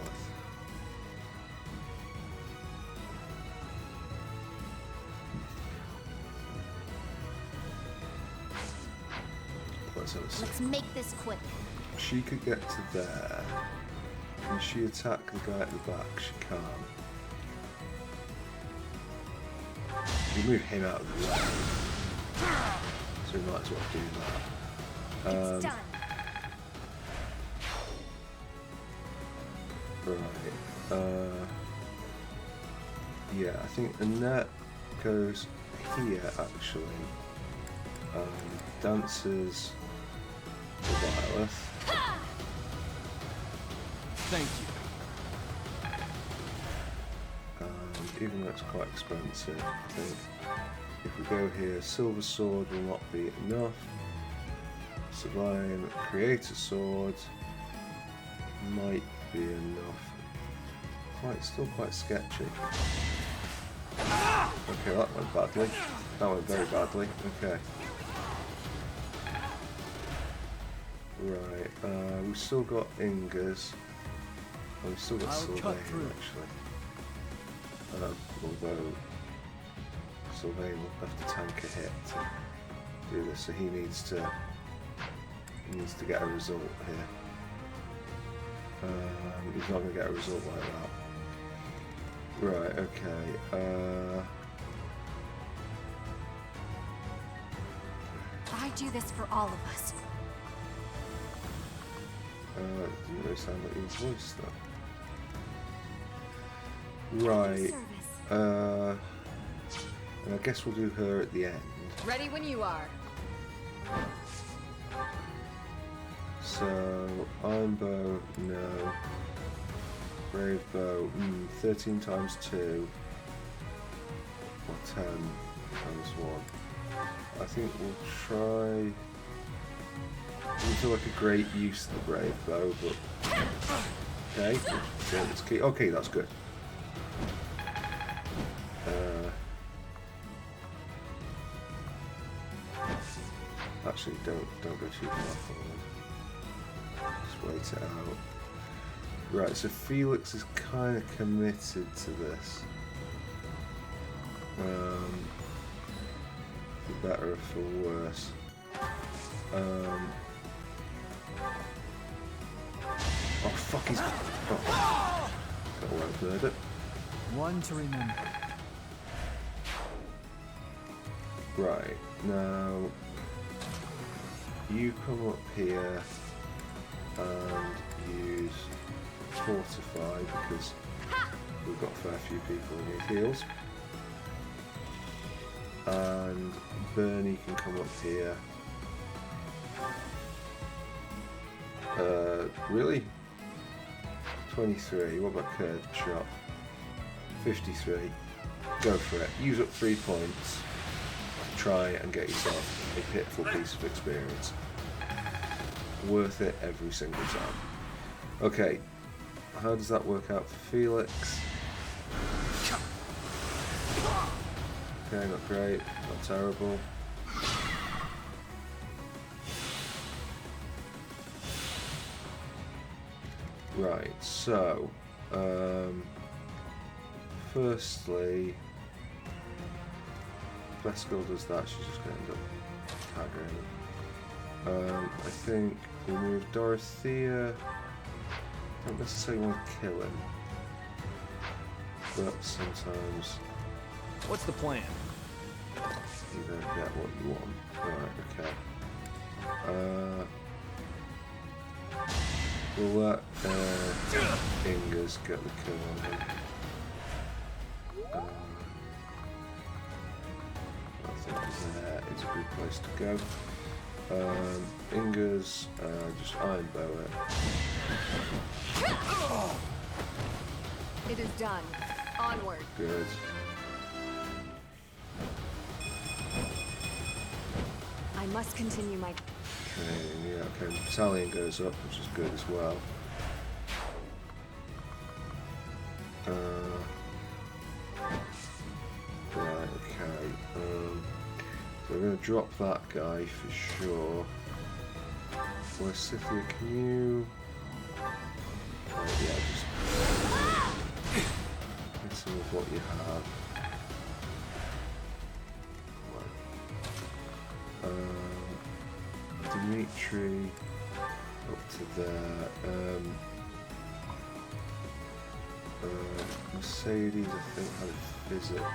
Let's have a see. Let's make this quick. She could get to there. Can she attack the guy at the back? She can't. We move him out of the way. So we might as well do that. It's done. Right. Yeah, I think Annette goes here actually. Dances to Byleth. Thank you. Even though it's quite expensive, I think if we go here, Silver Sword will not be enough. Sublime, create a sword might be enough. Still quite sketchy. Okay, that went badly. That went very badly. Okay. Right, we've still got Ingas. Oh, we've still got Sylvain actually. Although Sylvain will have to tank a hit to do this, so he needs to get a result here. He's not going to get a result like that. Right, okay. I do this for all of us. Didn't really sound like your voice though. Right. And I guess we'll do her at the end. Ready when you are. So, Iron Bow, no. Brave Bow, 13 times 2. Or 10 times 1. I think we'll try... Doesn't feel like a great use of the Brave Bow, but... Okay, yeah, let's keep... Okay, that's good. Actually, don't go too far forward. Just wait it out. Right, so Felix is kind of committed to this. For better or for worse. Oh fuck, he's... Oh. Got away with it. One to remember. Right, now... You come up here and use Fortify because we've got a fair few people who need heals. And Bernie can come up here. Really? 23. What about curved shot? 53. Go for it. Use up 3 points. Try and get yourself a pitiful piece of experience. Worth it every single time. Okay, how does that work out for Felix? Okay, not great, not terrible. Right, so firstly, Beskil does that, she's just going to end up tagging. I think we'll move Dorothea. I don't necessarily want to kill him, but sometimes What's the plan? you don't get what you want. Right, okay. We'll let Ingas get the kill on him. I think there is a good place to go. Ingas, just Iron Bow it. It is done. Onward. Good. I must continue my... Okay, yeah, okay. Battalion goes up, which is good as well. Right, okay. So we're going to drop that guy for sure. Well, Scythia, can you Right, yeah, just hit some of what you have. Dimitri up to there. Mercedes, I think, had a physic.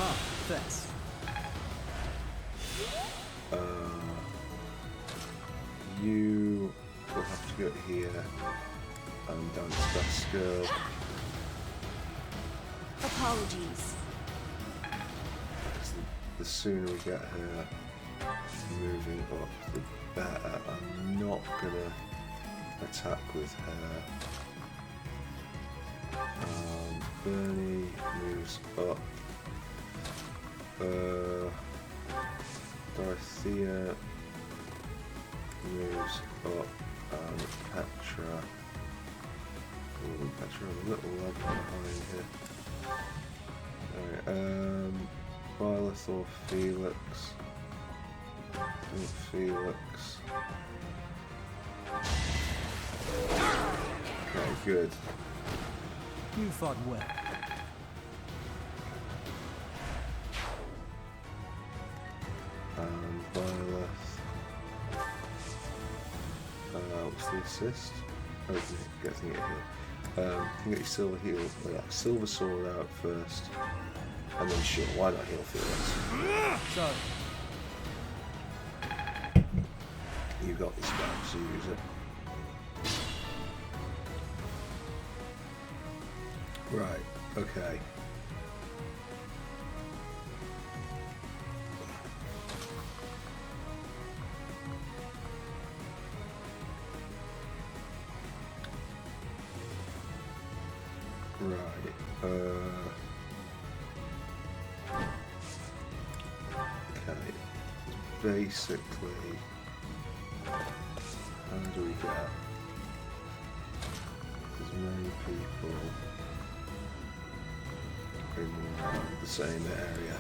Ah, thanks. You will have to go here and down to best girl. Apologies. The sooner we get her moving up, the better. I'm not gonna attack with her. Bernie moves up. Dorothea moves up, and Petra. Ooh, Petra a little lag behind here. Alright, Violet or Felix? I think Felix. Okay, good. You fought well. Violet. What's the assist? Oh, getting it here. You can get your silver heal, silver sword out first, and then sure, why not heal Felix? Sorry. You've got this back, so use it. Right, okay. Right, okay. Basically, how do we get as many people in the same area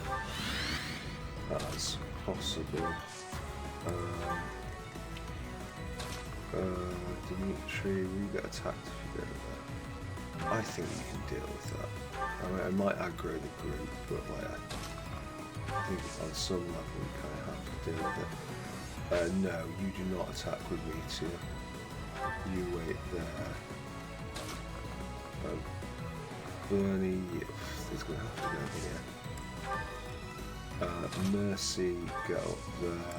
as possible? Dimitri, we get attacked if you go there. I think you can deal with that. I mean, I might aggro the group, but like, I think on some level we kind of have to deal with it. No, you do not attack with me too. You wait there. Bernie is going to have to go here. Mercy, go up there.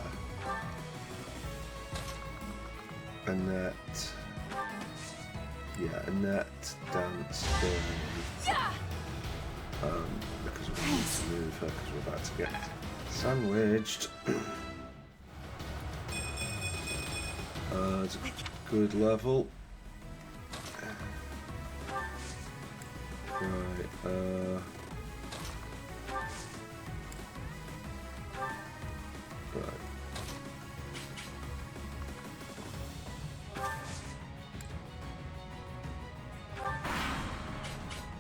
Annette. Yeah, Annette, Dance, Bernie. Because we need to move her because we're about to get sandwiched. It's a good level. Right, right.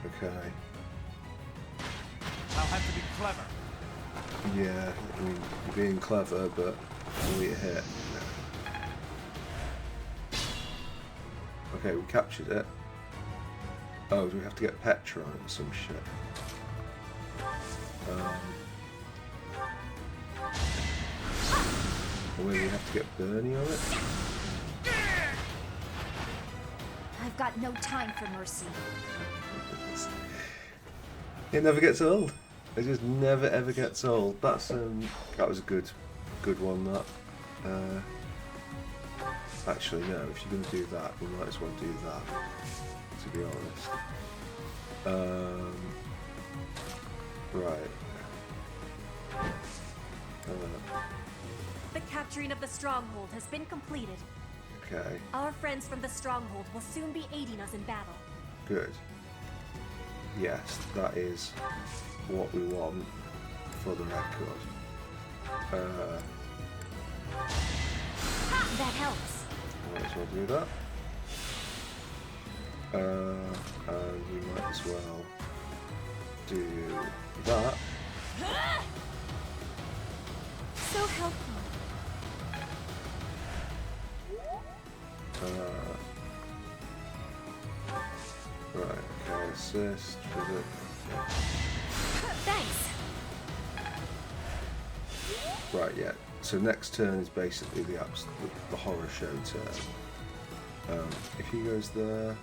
Okay. I'll have to be clever. Yeah, I mean, you're being clever, but will you hit? Okay, we captured it. Oh, do we have to get Petra on it or some shit? Or maybe we have to get Bernie on it? I've got no time for mercy. It never gets old. It just never ever gets old. That's that was a good one. That. Actually, no. If you're going to do that, we might as well do that. To be honest. Right. The capturing of the stronghold has been completed. Okay. Our friends from the stronghold will soon be aiding us in battle. Good. Yes, that is what we want for the record. That helps. Might as well do that. And we might as well do that. So helpful. Right, okay, assist, visit. Yeah. Thanks. Right, yeah. So next turn is basically the horror show turn. If he goes there,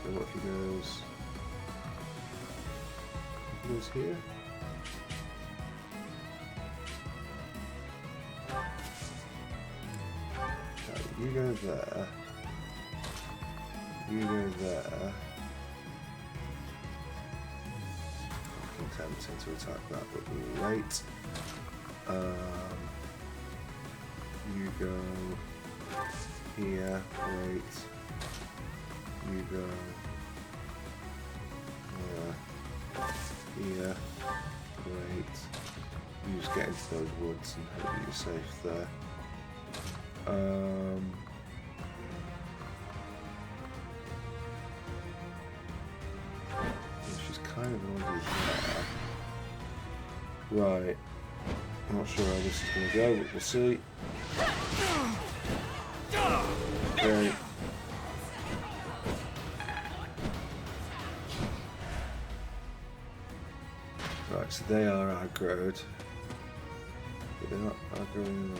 so what if he goes? If he goes here. Okay, you go there. You go there. Tempting to attack that, but we'll wait. You go here, wait. You go here, wait. You just get into those woods and hope that you're safe there. She's kind of already there. Right. I'm not sure how this is going to go, but we'll see. Okay. Right, so they are aggroed. But they're not aggroing a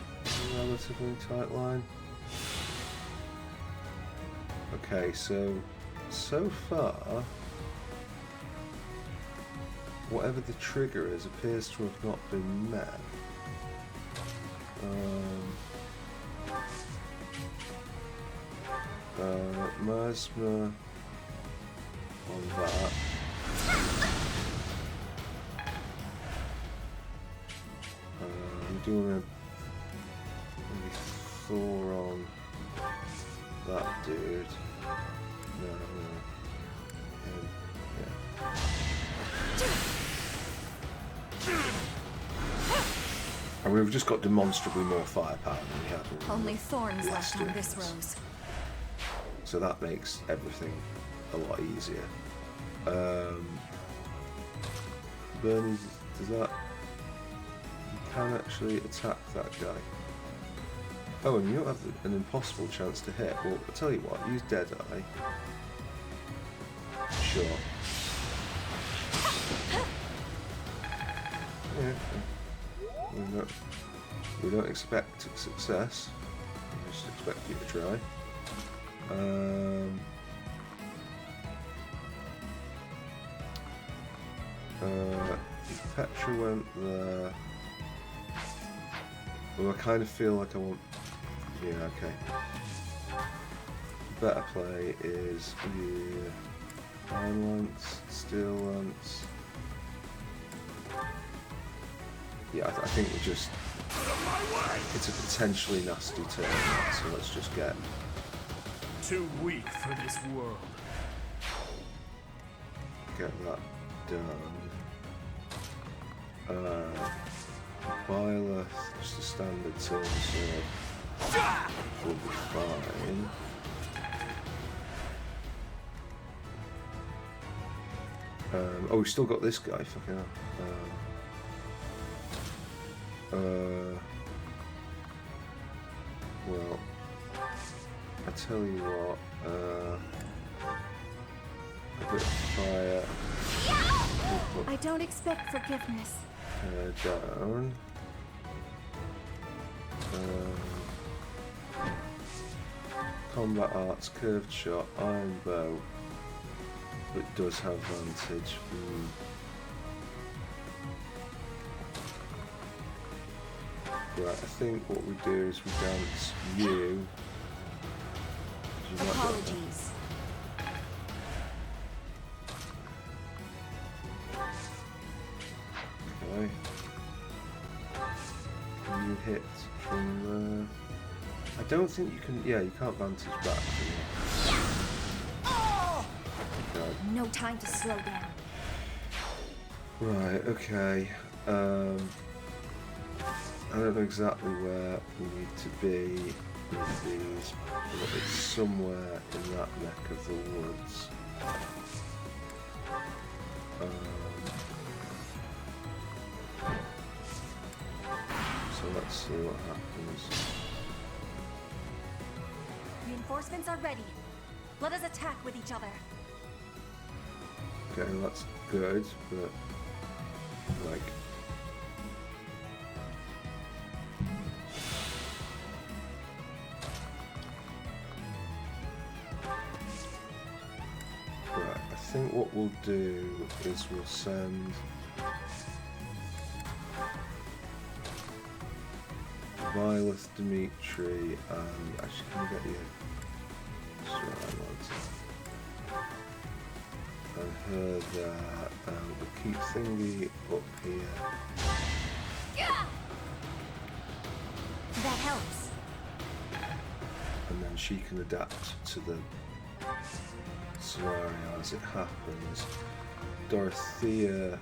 relatively tight line. Okay, so far, whatever the trigger is appears to have not been met. Miasma on that. I'm doing a Thor on that dude. No. Him. Yeah. And we've just got demonstrably more firepower than we had. Only thorns last left on this turns. rose. So that makes everything a lot easier. Bernie, does that... You can actually attack that guy. Oh, and you don't have an impossible chance to hit. Well, I'll tell you what, use Deadeye. Sure. Yeah. We don't expect success. We just expect you to try. If Petra went there... Well, I kind of feel like I want... Yeah, okay. Better play is Iron Lance, Steel Lance... Yeah, I think we just... It's a potentially nasty turn, so let's just get... Too weak for this world. Get that done. Violet, just a standard silver sword, will be fine. Oh, we've still got this guy, fucking hell. Well, I tell you what, a bit of fire. I don't expect forgiveness. Down. Combat arts, curved shot, iron bow. It does have advantage. Right, I think what we do is we dance you. Apologies. Okay. You hit from there. I don't think you can. Yeah, you can't vantage back. Okay. No time to slow down. Right. Okay. I don't know exactly where we need to be with these, but it's somewhere in that neck of the woods. So let's see what happens. Reinforcements are ready. Let us attack with each other. Okay, that's good, but like right, I think what we'll do is we'll send Violet, Dimitri, and actually can we get you? And her there, we'll keep Thingy up here. That helps. And then she can adapt to the scenario as it happens. Dorothea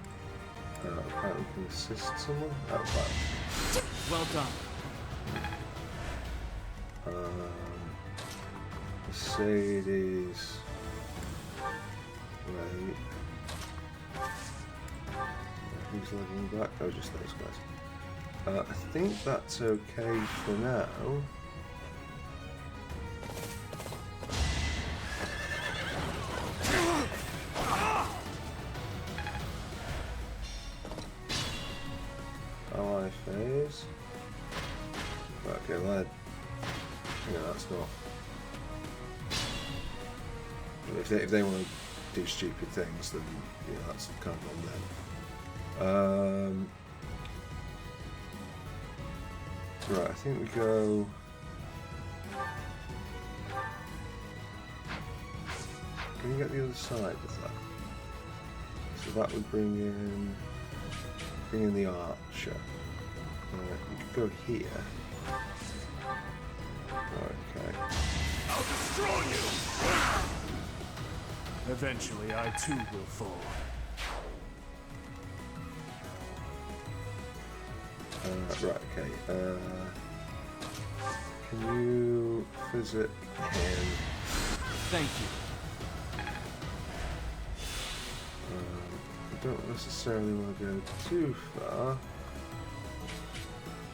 apparently can assist someone. Oh, wow. Well done. Mercedes. Wait. Who's leveling back? Oh, just those guys. I think that's okay for now. Ally phase. Right, okay, lad. Yeah, that's not. If they want to do stupid things, then yeah, that's kind of on them. Right, I think we go. Can you get the other side of that? So that would bring in the archer. You could go here. Okay. I'll destroy you! Eventually, I too will fall. Right, okay. Can you visit him? Thank you. I don't necessarily want to go too far.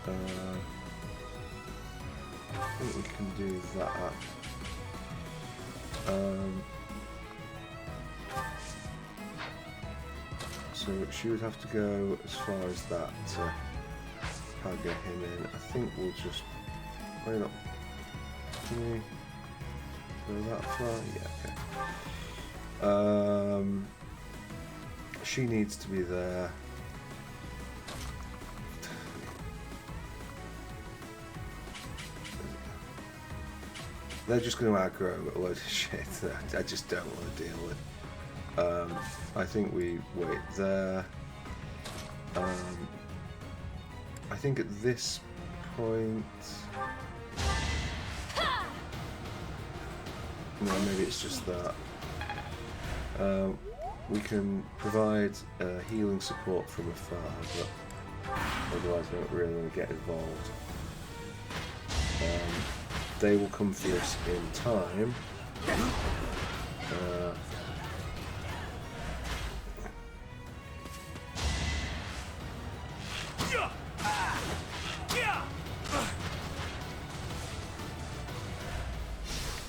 I think we can do that. So she would have to go as far as that to get him in. I think we'll just wait up. Can we go that far? Yeah, okay. She needs to be there. They're just going to aggro a load of shit that I just don't want to deal with. I think we wait there. I think at this point... No, maybe it's just that. We can provide healing support from afar, but otherwise we don't really want to get involved. They will come for us in time.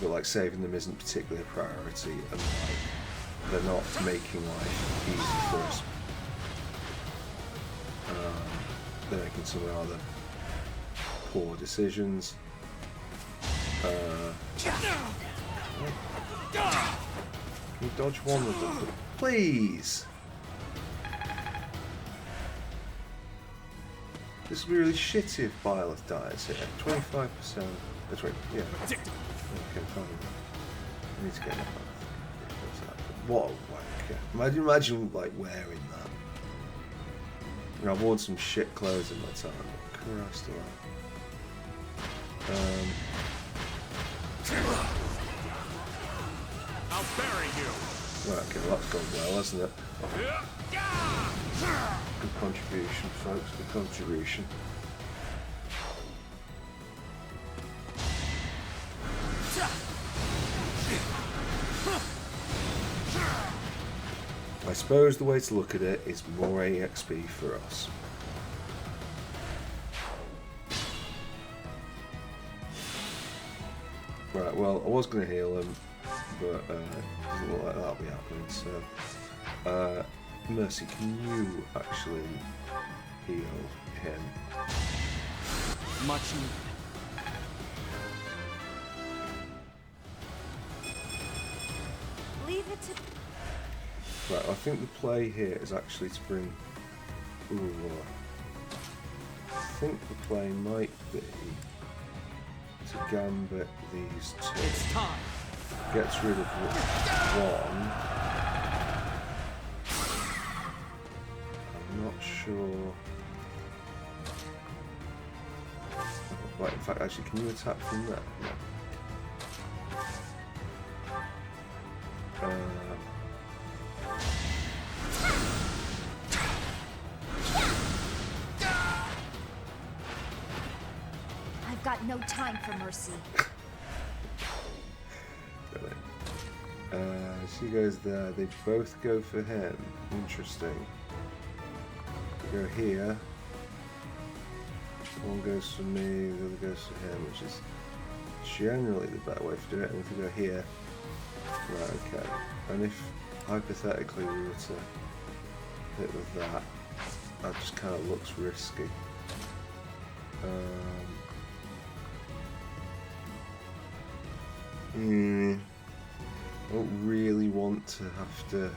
But like saving them isn't particularly a priority, and like they're not making life easy for us. They're making some rather poor decisions. Can you dodge one of them, please? This would be really shitty if Violet dies here. 25%. That's right. Yeah. Okay, fine. I need to get that. What a wanker! Imagine like wearing that. You know, I've worn some shit clothes in my time. Christ alive. I'll bury you! Right, okay, well, that's gone well, hasn't it? Good contribution, folks, good contribution. I suppose the way to look at it is more EXP for us. Right, well, I was going to heal him, but doesn't look like that'll be happening, so... Mercy, can you actually heal him? Much needed. Leave it to... Right, I think the play here is actually to bring... Ooh, I think the play might be to gambit these two. It's time. Gets rid of one. I'm not sure... Right, in fact, actually, can you attack from there? No. I've got no time for mercy. She goes there. They both go for him. Interesting. Go here. One goes for me, the other goes for him, which is generally the better way to do it. And if we go here, right, okay. And if hypothetically we were to hit with that, that just kind of looks risky. I don't really want to have to.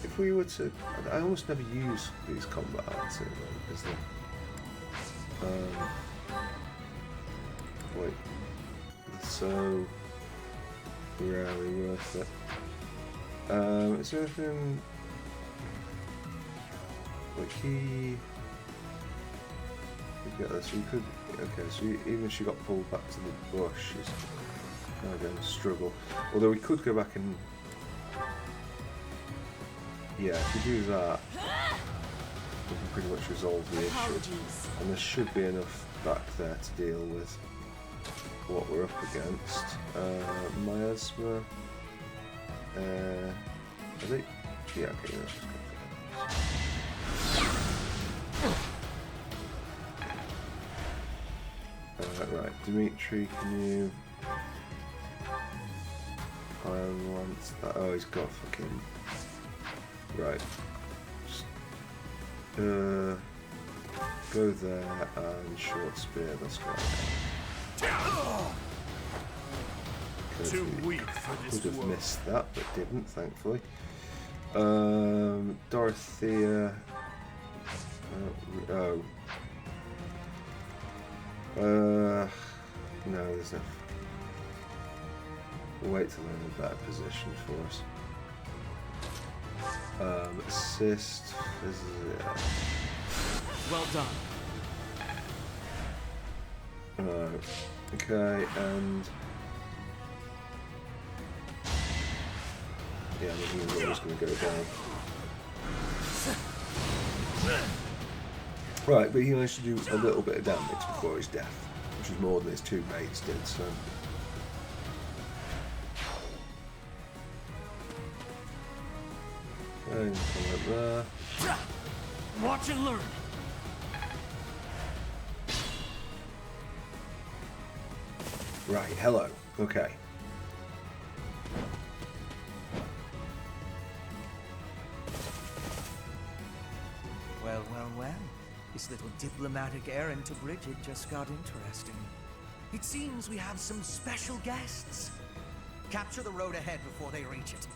If we were to, I almost never use these combat arts anyway because they're so rarely worth it. Is there anything like he? Get this. We could. Okay, so even if she got pulled back to the bush, she's kind of going to struggle. Although we could go back and. Yeah, if we do that, we can pretty much resolve the issue. And there should be enough back there to deal with what we're up against. Miasma. Are they? Yeah, okay, let's just go for that. Right, Dimitri, can you Iron Lance that? Oh, he's got fucking. Right. Just, go there and short spear, that's right. Too weak for this Could have world. missed that, but didn't, thankfully. Dorothea. No, there's no. We'll wait till they're in a better position for us. Assist. This is it. Well done. Okay, and yeah, the new is going to go down. Right, but he managed to do a little bit of damage before his death, which is more than his two mates did. So. And come up there. Watch and learn. Right, hello. Okay. Well, well, well. This little diplomatic errand to Bridget just got interesting. It seems we have some special guests. Capture the road ahead before they reach it.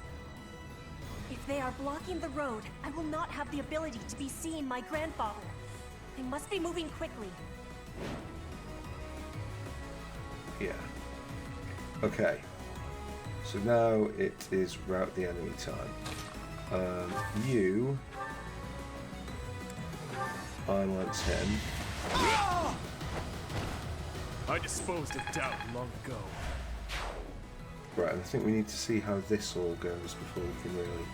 If they are blocking the road, I will not have the ability to be seeing my grandfather. They must be moving quickly. Yeah. Okay. So now it is rout the enemy time. You. I want him. I disposed of doubt long ago. Right, and I think we need to see how this all goes before we can really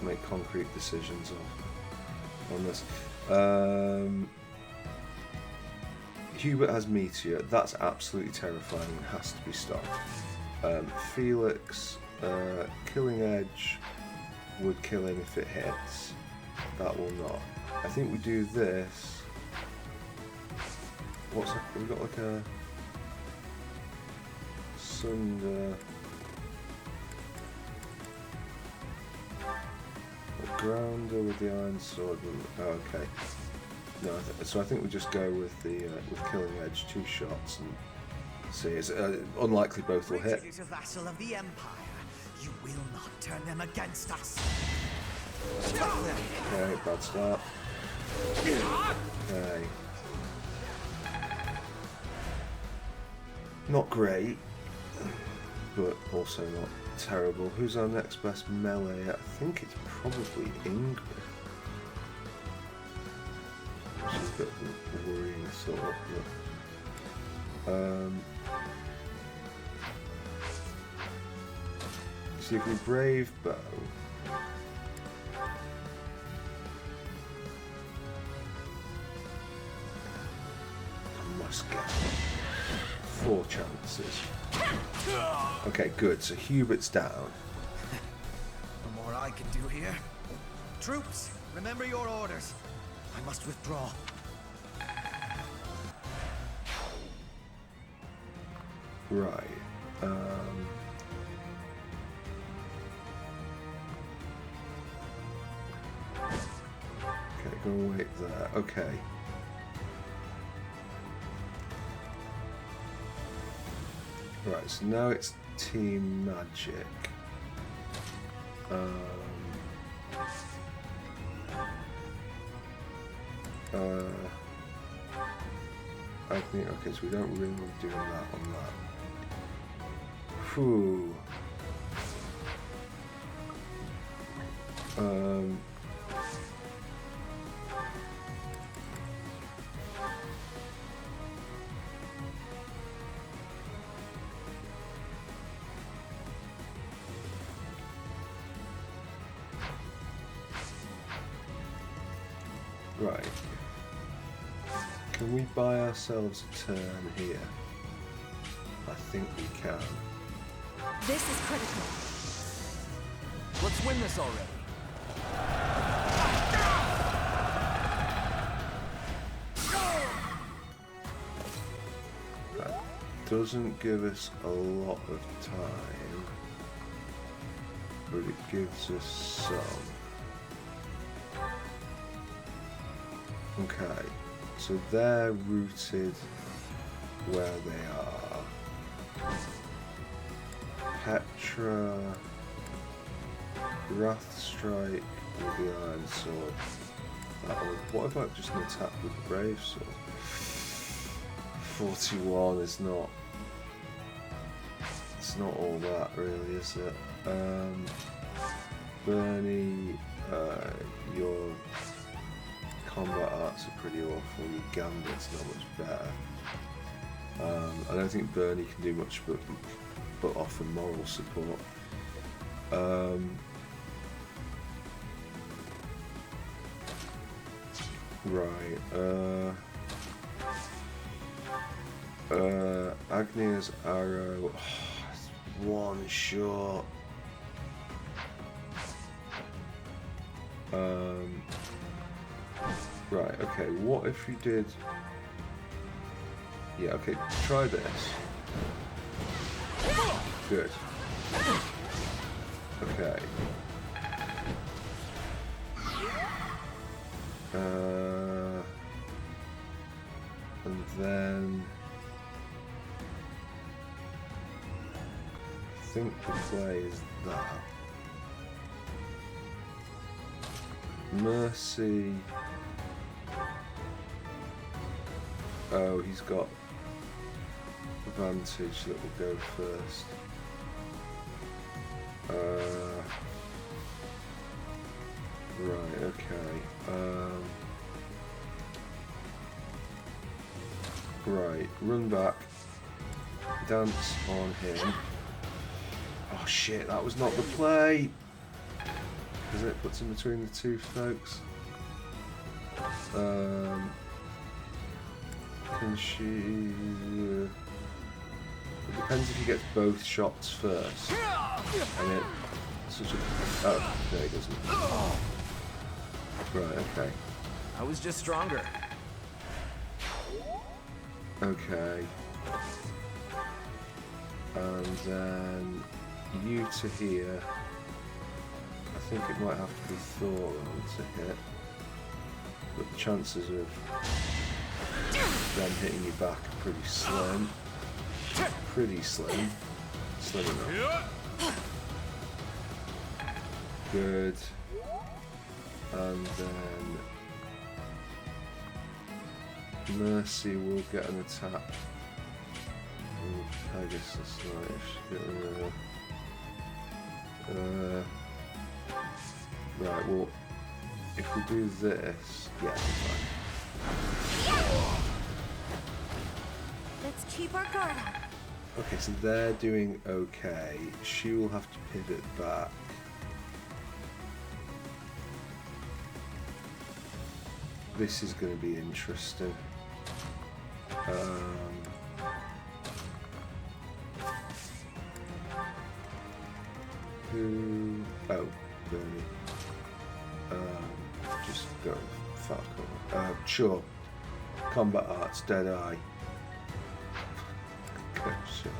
make concrete decisions on this. Hubert has Meteor. That's absolutely terrifying and has to be stopped. Felix, Killing Edge would kill him if it hits. That will not. I think we do this. what's that? We've got like a sunder. A grounder with the iron sword. Oh, okay. No, so I think we just go with the with killing edge, 2 shots, and see. It's unlikely both will hit. Bridget is a vassal of the Empire. You will not turn them against us. Okay, bad start. Okay. Not great, but also not terrible. Who's our next best melee? I think it's probably Ingrid. Which is a bit of a worrying thought, but see if we brave bow. I must get 4 chances. Okay, good. So Hubert's down. No more I can do here. Troops, remember your orders. I must withdraw. Right. Okay, go and wait there. Okay. Right, so now it's Team Magic. I think, okay, so we don't really want to do that on that. Whew. Right. Can we buy ourselves a turn here? I think we can. This is critical. Let's win this already. That doesn't give us a lot of time, but it gives us some. Okay, so they're rooted where they are. Petra, Wrath Strike with the Iron Sword. What about just an attack with the Brave Sword? 41 is not. It's not all that really, is it? Bernie, your combat arts are pretty awful. Your Gambit's not much better. I don't think Bernie can do much but offer moral support. Right. Agnia's arrow. Oh, it's 1 shot. Right, okay, what if you did... Yeah, okay, try this. Good. Okay. And then... I think the play is that. Mercy... Oh, he's got advantage that will go first. Right, okay. Right, run back. Dance on him. Oh shit, that was not the play! Because it puts him between the 2 folks. Can she... It depends if he gets both shots first. And it... Such a... Oh, no he doesn't. Right, okay. I was just stronger. Okay. And then you to here. I think it might have to be Thoron to hit. But the chances of them hitting you back are pretty slim. Pretty slim. Slim enough. Good. And then Mercy will get an attack. Pegasus, right, if she get right, well, if we do this, yeah, fine. Let's keep our guard up. Okay, so they're doing okay. She will have to pivot back. This is going to be interesting. Who? Oh, Bernie. Just go fuck off. Sure. Combat Arts, Dead Eye. Okay, sure.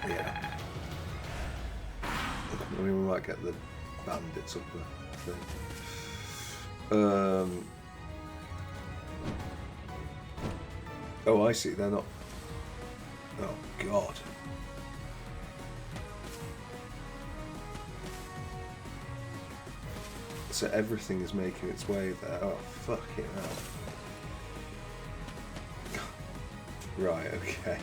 Yeah. I mean, we might get the bandits up the thing. Oh, I see. They're not. Oh God. So everything is making its way there. Oh fucking hell. Right. Okay.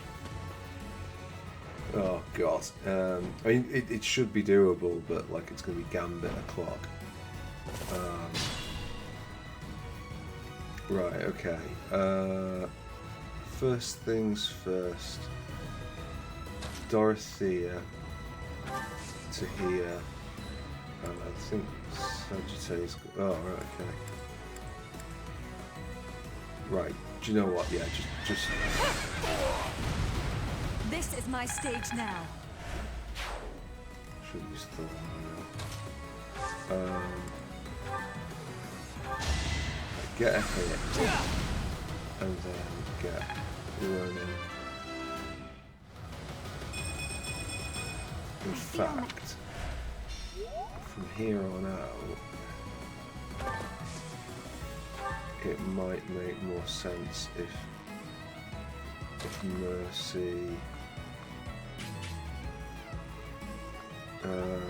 Oh God. I mean, it should be doable, but like it's going to be Gambit o'clock. Right. Okay. First things first. Dorothea to here. I think Sagittarius. Oh, right. Okay. Right. Do you know what? Yeah. Just. This is my stage now. Should use the get a hit, and then get running. In fact, from here on out, it might make more sense if Mercy. Then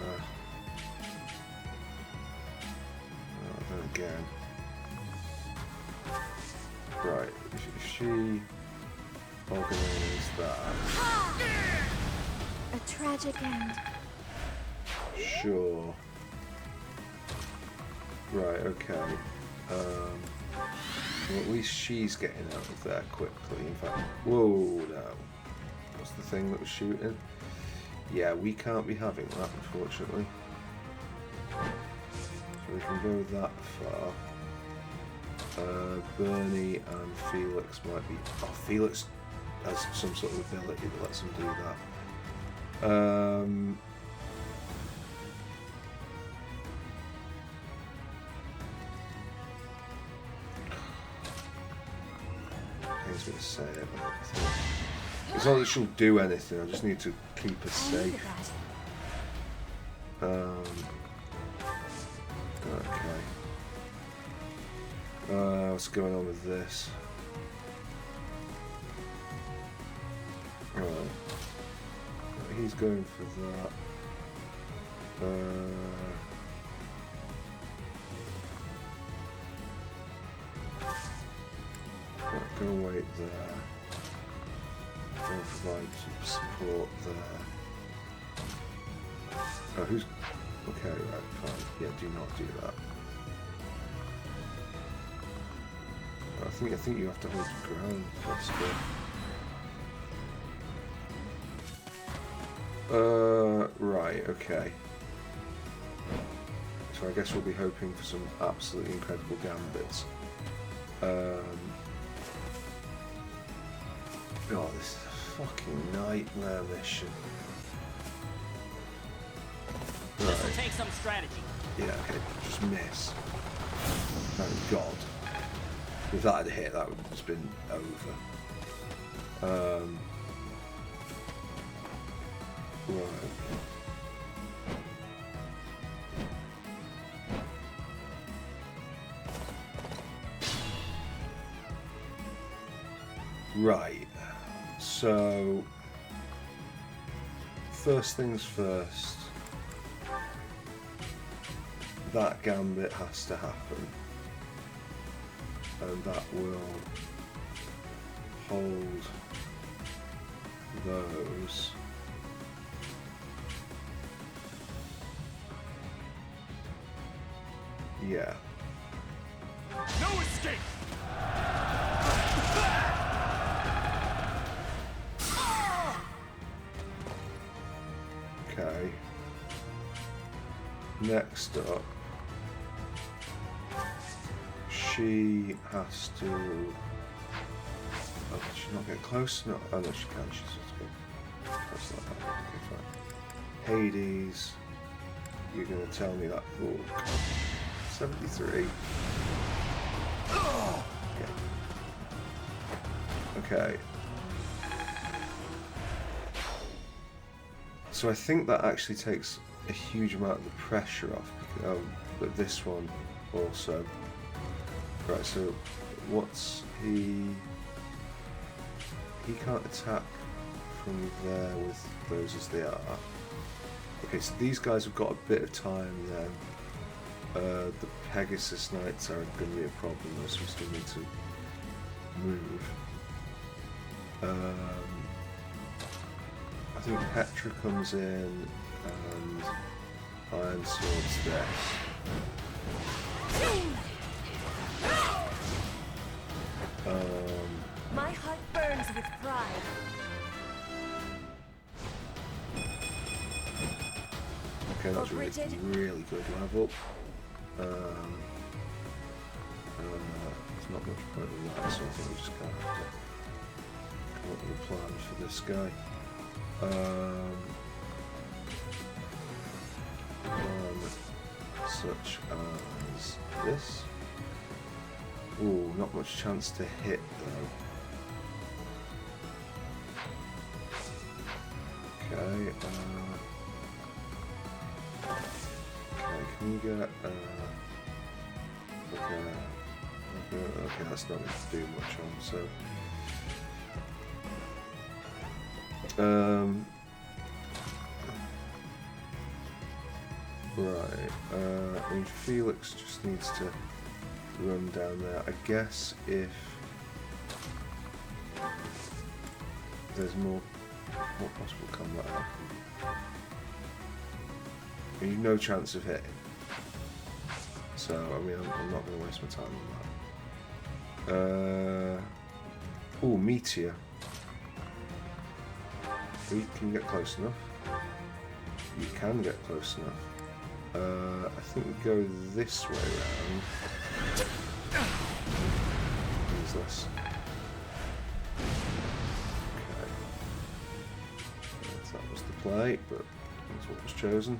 again. Right, if she organises that. A tragic end. Sure. Right, okay. Well, at least she's getting out of there quickly. In fact, whoa, no. What's the thing that was shooting? Yeah, we can't be having that, unfortunately. So we can go that far. Bernie and Felix might be... Oh, Felix has some sort of ability that lets him do that. I was going to say it, but I think... It's not that she'll do anything, I just need to keep her safe. Okay. What's going on with this? Right. He's going for that. Go and wait there. Go and provide some support there. Oh, who's... Okay, right, fine. Yeah, do not do that. I think you have to hold your ground first. Right, okay. So I guess we'll be hoping for some absolutely incredible gambits. Oh, this is a fucking nightmare mission. This'll Right. take some strategy. Yeah, okay, just miss. Thank God. If that had hit, that would have just been over. Right. Right. So, first things first. That gambit has to happen, and that will hold those. Yeah. No escape! Okay. Next up, she has to. Oh, did she not get close? No, oh no, she can. She's just good. That's like that. Okay, fine. Hades, you're gonna tell me that. Oh, 73. Okay. Okay. So I think that actually takes a huge amount of the pressure off. But this one also. Right, so what's he... He can't attack from there with those as they are. Okay, so these guys have got a bit of time then. The Pegasus Knights are going to be a problem though, so we still need to move. I think Petra comes in and Iron Sword's this. My heart burns with pride. Okay, that's really, really good level. There's not much point in that, so I think we just kind of have to come up with a plan for this guy. Such as this. Ooh, not much chance to hit though. Okay, okay, can you get, okay, that's not going to do much on, so, right, I mean, Felix just needs to run down there. I guess if there's more possible combat happening. You've no chance of hitting. So, I mean, I'm not going to waste my time on that. Oh, Meteor. You can get close enough. You can get close enough. I think we go this way around. Use this. Okay. That was the play, but that's what was chosen.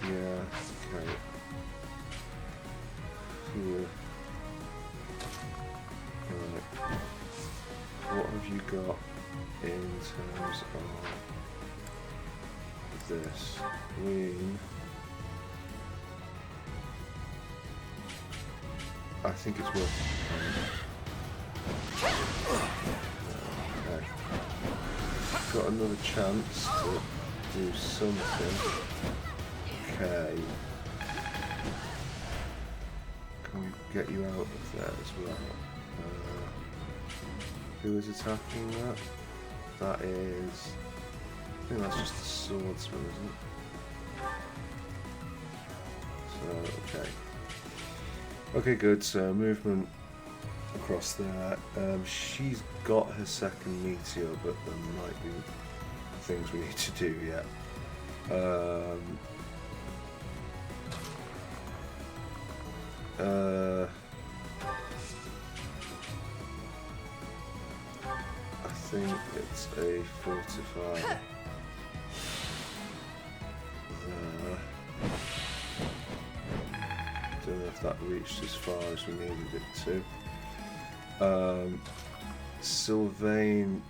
Yeah, okay. Here. Right. What have you got in terms of this? I think it's worth okay. Got another chance to do something. Okay. Can we get you out of there as well? Who is attacking that? That is... I think that's just the swordsman, isn't it? So, okay. Okay, good. So, movement across there. She's got her second meteor, but there might be things we need to do yet. I think it's a fortify there. Don't know if that reached as far as we needed it to. Sylvain,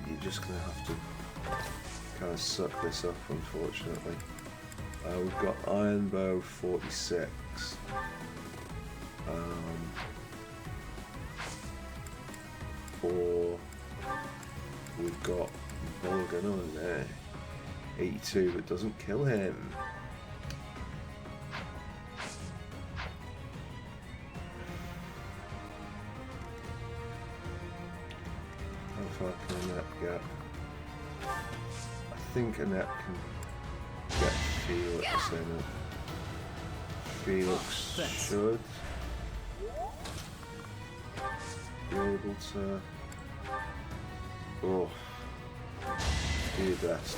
you're just going to have to kind of suck this up, unfortunately. We've got Iron Bow 46. Or we've got Mulligan on there. 82, but doesn't kill him. How far can Annette get? I think Annette can get Felix in it. Felix should be able to. Oh, do your best.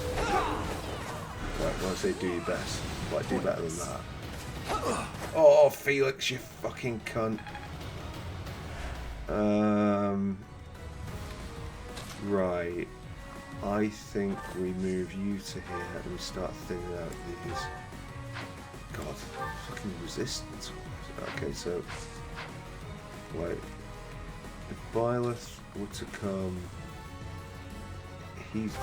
Right, when I say do your best, like do better than that. Oh, Felix, you fucking cunt. Right. I think we move you to here and we start thinning out these. God, fucking resistance. Okay, so wait. If Byleth were to come, he's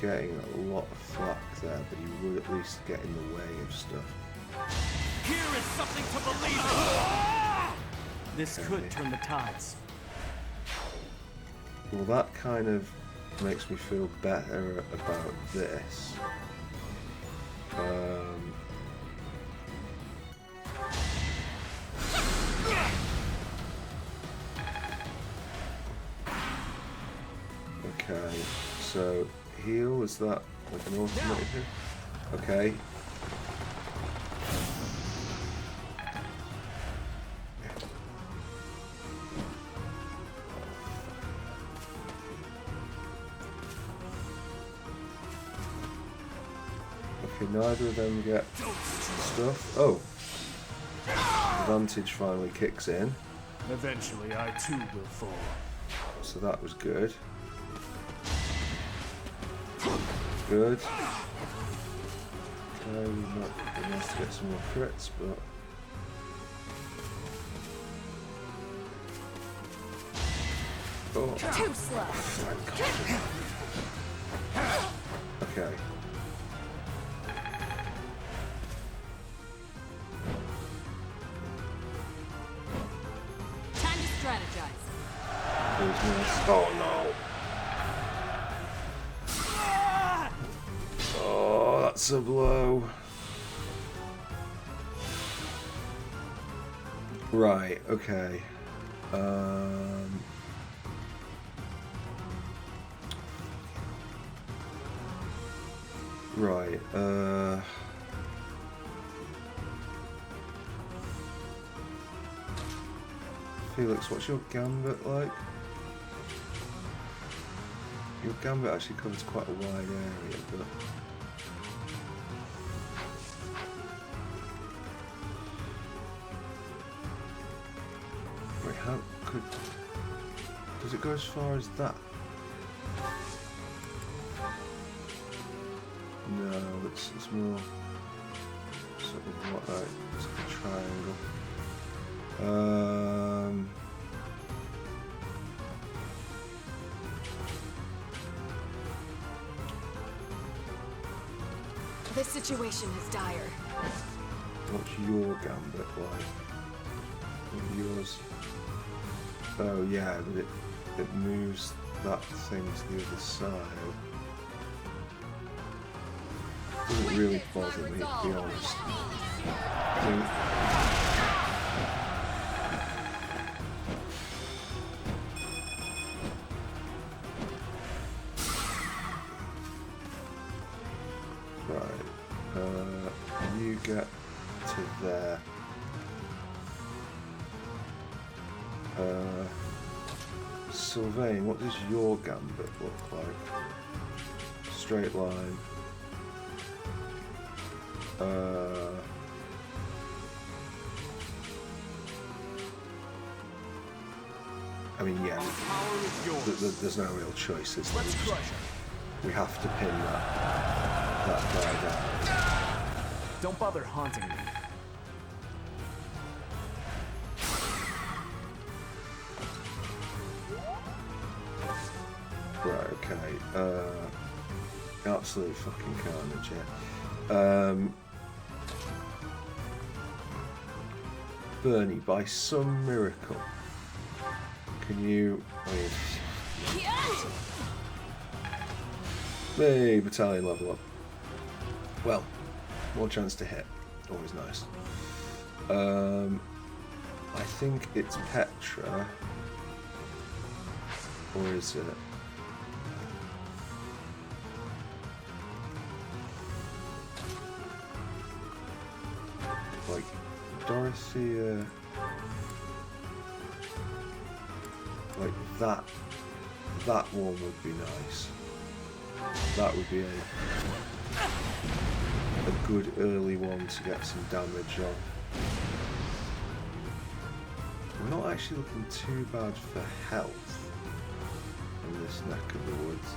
getting a lot of flack there, but he would at least get in the way of stuff. Here is something to believe in. This could turn the tides. Well, that kind of makes me feel better about this. Okay, so heal, is that like an automated hit? Okay. Okay, neither of them get stuff. Oh! Advantage finally kicks in. Eventually, I too will fall. So that was good. Good. Okay, we might be nice to get some more crits, but... Oh. Too slow. Thank God. Okay. Time to strategize. Here's this. Oh no. Oh, that's a blow. Right, okay. Right, Felix, what's your gambit like? Your gambit actually covers quite a wide area, but... Wait, how could... Does it go as far as that? No, it's more sort of what, it's like a triangle. This situation is dire. What's your gambit like? What yours? Oh yeah, but it moves that thing to the other side. Doesn't really bother me, to be honest. Right, you get to there. Sylvain, what does your gambit look like? Straight line. I mean, yeah, Power is yours. there's no real choice. It's Let's just- crush it. we have to pin that guy down. Don't bother haunting me. Right, okay. Absolute fucking carnage, yeah. Bernie, by some miracle, can you... Hey, battalion level up. Well, more chance to hit. Always nice. I think it's Petra. Or is it? Like Dorothea, like that one would be nice. That would be a good early one to get some damage on. We're not actually looking too bad for health in this neck of the woods.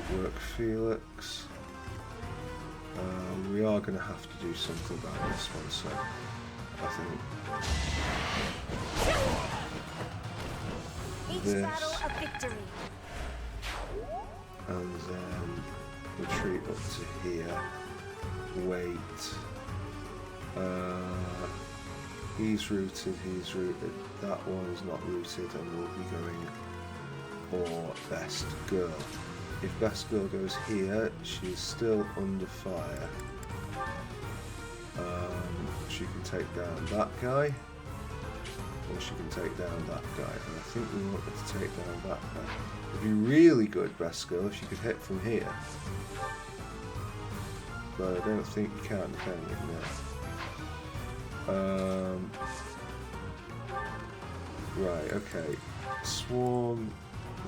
Good work, Felix. We are going to have to do something about this one, so I think Each this, battle a victory. and then retreat up to here. Wait. He's rooted. That one is not rooted, and we'll be going for best girl. If best girl goes here, she's still under fire. She can take down that guy, or she can take down that guy. And I think we want her to take down that guy. It'd be really good, best girl, if she could hit from here. But I don't think you can you? No. Right, okay. Swarm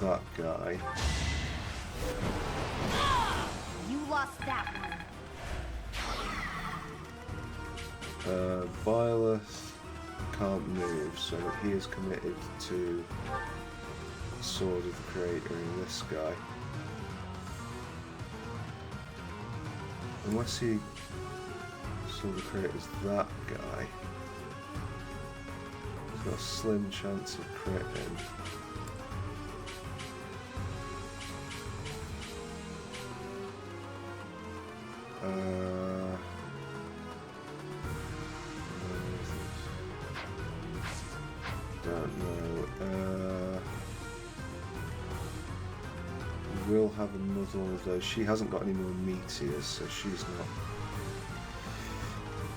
that guy. You lost that one. Byleth can't move, so he is committed to Sword of the Creator in this guy. Unless he Sword of the Creator is that guy, he's got a slim chance of critting. Don't know. We'll have another one of those. She hasn't got any more meteors, so she's not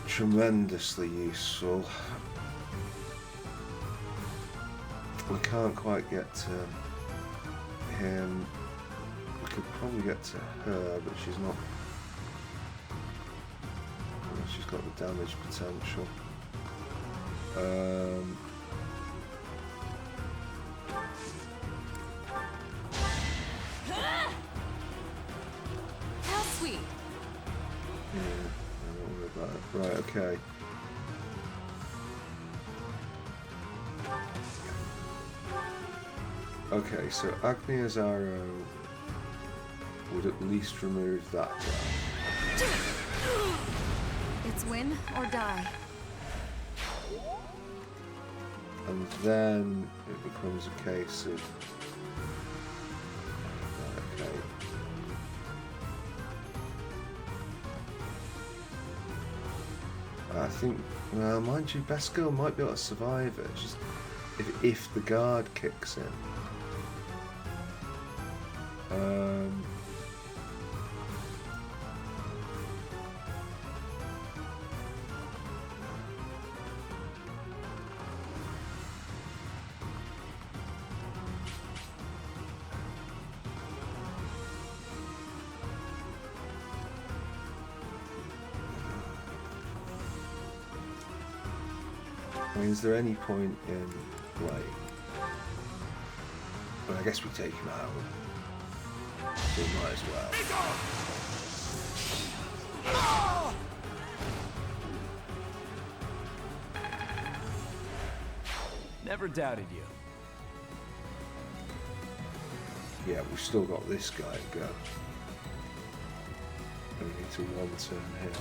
tremendously useful. We can't quite get to him. We could probably get to her, but she's not. She's got the damage potential. How sweet. Yeah, don't worry about it. Right, okay. Okay, so Agnia's arrow would at least remove that guy. It's win or die. And then it becomes a case of... Okay. I think, well, mind you, Best Girl might be able to survive it, just if the guard kicks in. I mean, is there any point in like? Well, I guess we take him out. So we might as well. Never doubted you. Yeah, we've still got this guy to go. And we need to one turn him.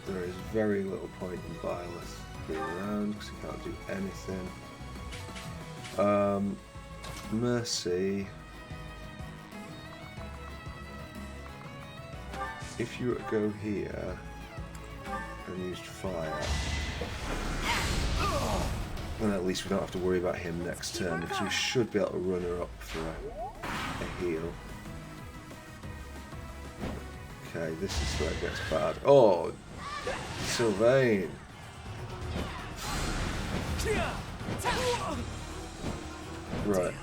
There is very little point in Byleth being around because he can't do anything. Mercy. If you were to go here and used fire, then at least we don't have to worry about him next turn because we should be able to run her up for a heal. Okay, this is where it gets bad. Oh, Sylvain. Right.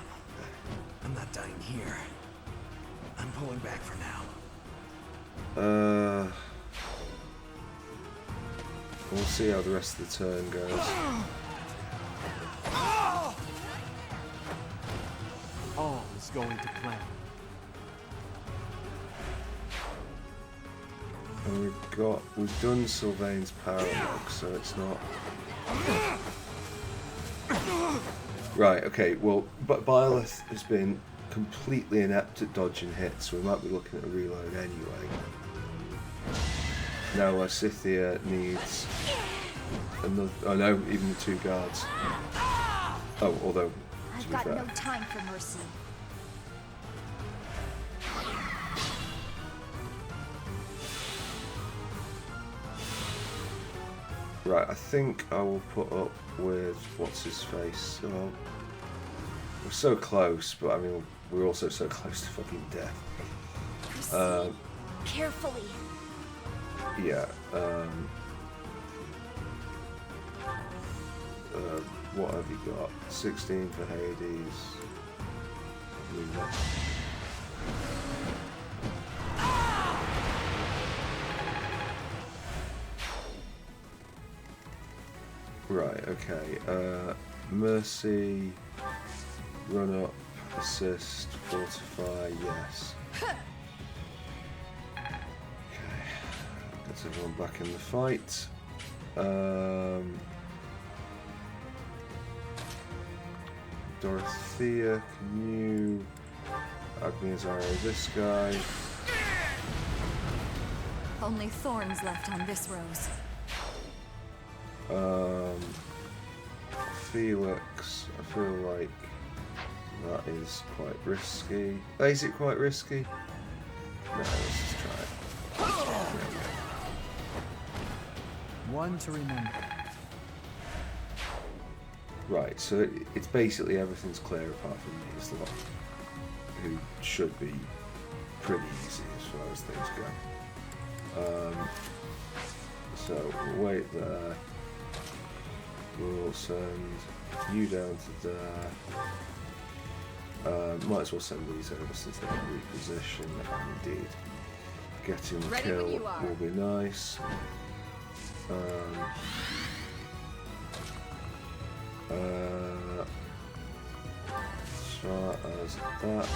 I'm not dying here. I'm pulling back for now. We'll see how the rest of the turn goes. All is going to plan. And we've done Sylvain's paralogue, so it's not. Right, okay, well, but Byleth has been completely inept at dodging hits, so we might be looking at a reload anyway. Now Scythia needs another. Oh no, even the 2 guards. Oh, although, to I've be got fair. no time for mercy. Right, I think I will put up with what's his face. Oh, we're so close, but I mean we're also so close to fucking death. Proceed carefully. Yeah. What have you got? 16 for Hades. Right, okay. Mercy, run up, assist, fortify, yes. Okay, gets everyone back in the fight. Dorothea, can you Agni's arrow this guy? Only thorns left on this rose. Felix, I feel like that is quite risky. Is it quite risky? No, let's just try it. One to remember. Right, so it's basically everything's clear apart from these lot, who should be pretty easy as far as things go. So we'll wait there. We'll send you down to there. Might as well send these over since they can reposition, and indeed getting the Ready when kill you are. will be nice. As far as that,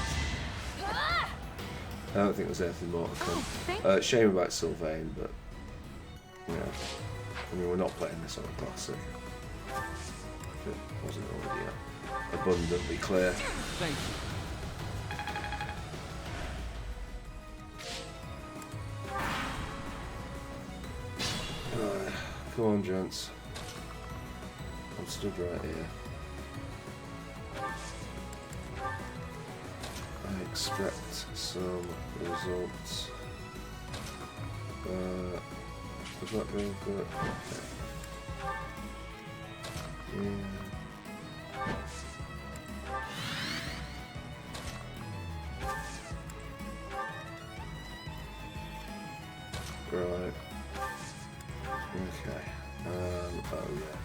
I don't think there's anything more to come. Shame about Sylvain, but you know, I mean, we're not playing this on a classic. If it wasn't already abundantly clear. Thank you. Come on, gents. I'm stood right here. I expect some results. Was that real good? Okay. Yeah. Right. Okay. Oh yeah.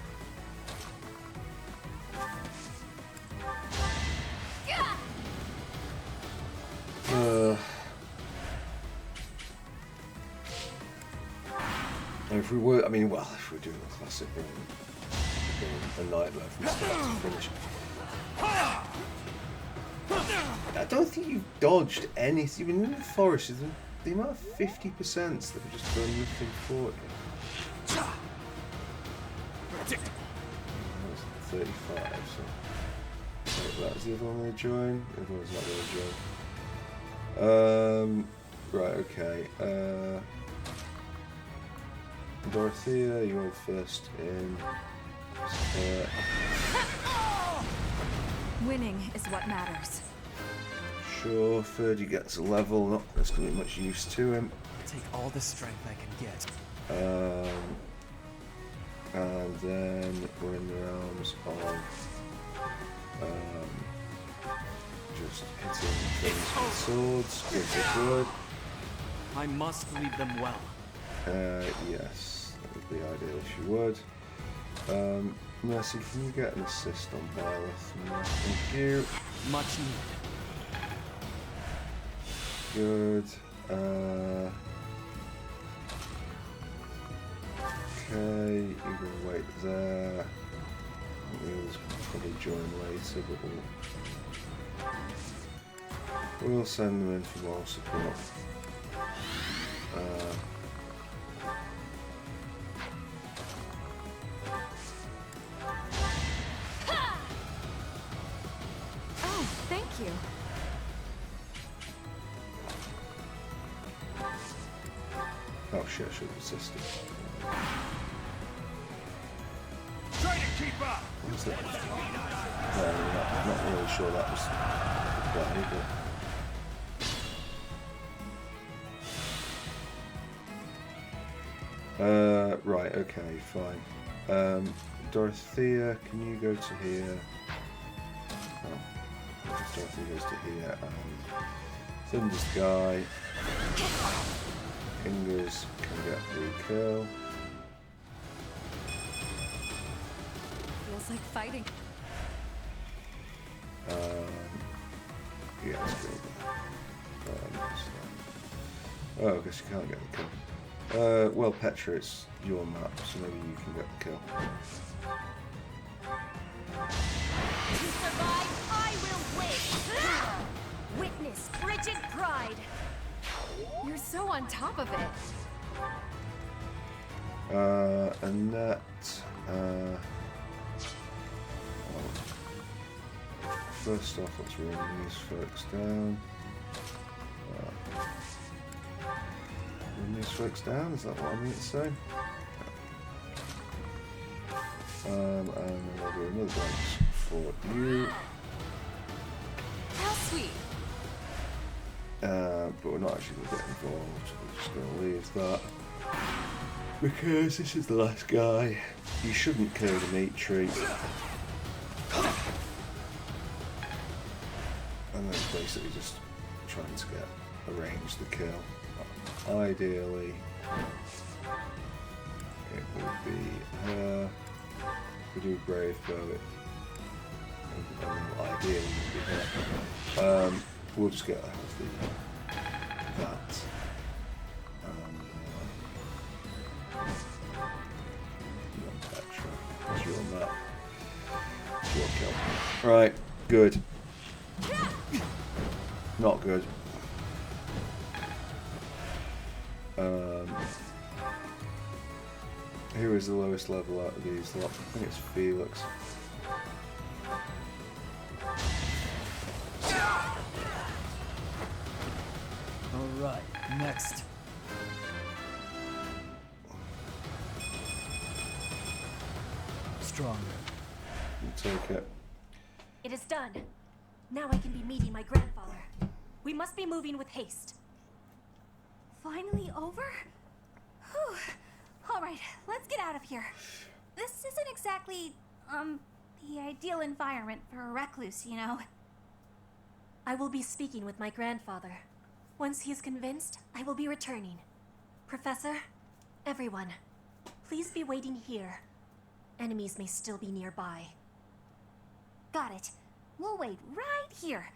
If we were, I mean, well, if we're doing a classic run, a nightmare from start to finish. I don't think you've dodged anything. You've been in the forest. The amount of 50% that have just done nothing for you. That was 35, so. That was the other one they join. The other one's not going to join. Right, okay. Dorothea, you're first in. Winning is what matters. Sure, Ferdy gets a level, not there's going to be much use to him. Take all the strength I can get. And then we're in the realms of just hitting things with swords. Good. I must lead them well. Yes, that would be ideal if you would. Mercy, can you get an assist on Byleth? Thank you. Much needed. Good. Okay, you can wait there. We'll probably join later, but we'll send them in for more support. Oh, thank you. Oh shit, I should have assisted. Try to keep up. What was that? No, I'm not really sure that was the play, but... right, okay, fine. Dorothea, can you go to here? Oh, Dorothea goes to here, and Thunder's guy. Fingers can get the kill. Feels like fighting. Yeah, let's go there. Oh, I guess you can't get the kill. Well, Petra, it's your map, so maybe you can get the kill. To survive, I will win! Witness frigid pride! You're so on top of it. Annette, first off, let's run these folks down. Run these folks down, is that what I mean to say? And then I'll do another dance for you. How sweet. But we're not actually going to get involved, we're just going to leave that. Because this is the last guy. You shouldn't kill Dimitri. And then basically just trying to arrange the kill. Ideally, it would be her. We do Brave Bow. Ideally, it would be her. We'll just get that. Petra. That's your map. It's your kill. Right, good. Not good. Who is the lowest level out of these lot? I think it's Felix. Alright, next. Stronger. You take it. It is done. Now I can be meeting my grandfather. We must be moving with haste. Finally over? Whew. Alright, let's get out of here. This isn't exactly, the ideal environment for a recluse, you know. I will be speaking with my grandfather. Once he is convinced, I will be returning. Professor, everyone, please be waiting here. Enemies may still be nearby. Got it. We'll wait right here.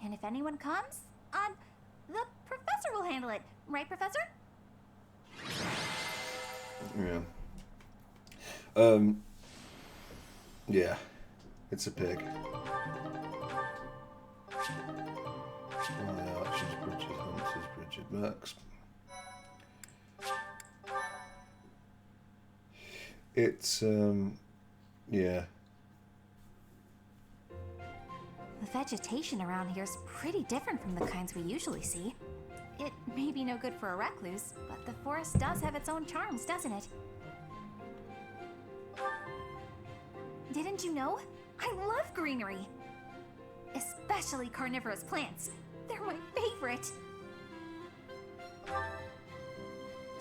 And if anyone comes, the professor will handle it. Right, Professor? Yeah. Yeah. It's a pig. Why Archers, Bridget, Hunters, Bridget, Max. It's, yeah. The vegetation around here is pretty different from the kinds we usually see. It may be no good for a recluse, but the forest does have its own charms, doesn't it? Didn't you know? I love greenery! Especially carnivorous plants. They're my favorite!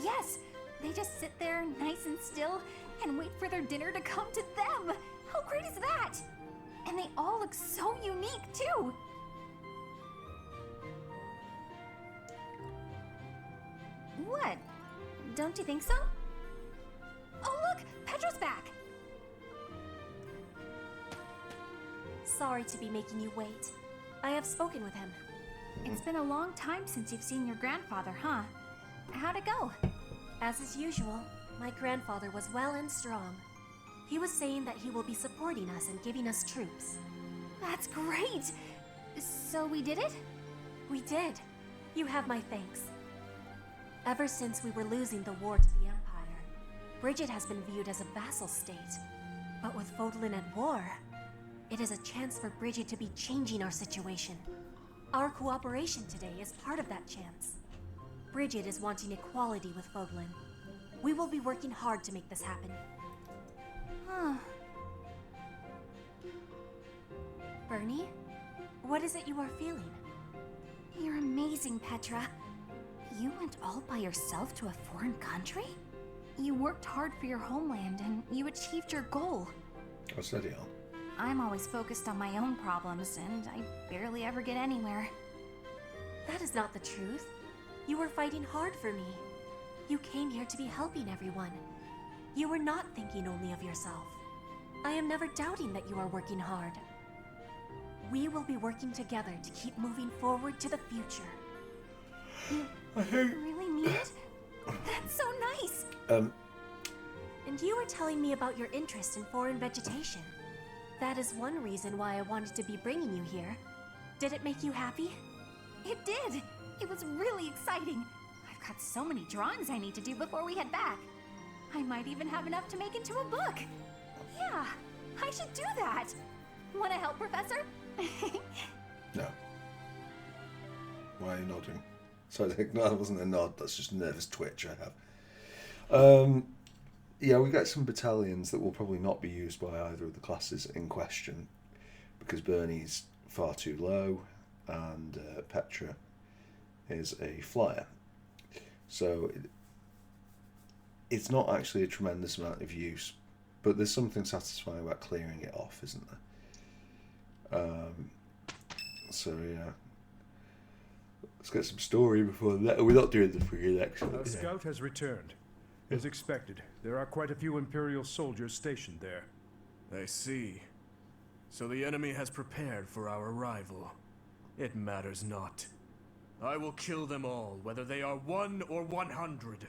Yes! They just sit there nice and still and wait for their dinner to come to them! How great is that? And they all look so unique, too! What? Don't you think so? Oh look! Petra's back! Sorry to be making you wait. I have spoken with him. It's been a long time since you've seen your grandfather, huh? How'd it go? As is usual, my grandfather was well and strong. He was saying that he will be supporting us and giving us troops. That's great! So we did it? We did. You have my thanks. Ever since we were losing the war to the Empire, Bridget has been viewed as a vassal state. But with Fodlan at war, it is a chance for Bridget to be changing our situation. Our cooperation today is part of that chance. Bridget is wanting equality with Fodlan. We will be working hard to make this happen. Huh. Bernie, what is it you are feeling? You're amazing, Petra. You went all by yourself to a foreign country? You worked hard for your homeland and you achieved your goal. I said it all. I'm always focused on my own problems and I barely ever get anywhere. That is not the truth. You were fighting hard for me. You came here to be helping everyone. You were not thinking only of yourself. I am never doubting that you are working hard. We will be working together to keep moving forward to the future. You really mean it? That's so nice! And you were telling me about your interest in foreign vegetation. That is one reason why I wanted to be bringing you here. Did it make you happy? It did! It was really exciting. I've got so many drawings I need to do before we head back. I might even have enough to make into a book. Yeah, I should do that. Want to help, Professor? No. Why are you nodding? Sorry, no, that wasn't a nod. That's just a nervous twitch I have. Yeah, we get some battalions that will probably not be used by either of the classes in question because Bernie's far too low and Petra is a flyer. So it's not actually a tremendous amount of use, but there's something satisfying about clearing it off, isn't there? So yeah. Let's get some story before that. We're not doing the free election. Our scout has returned. As expected, there are quite a few Imperial soldiers stationed there. I see. So the enemy has prepared for our arrival. It matters not. I will kill them all, whether they are 1 or 100.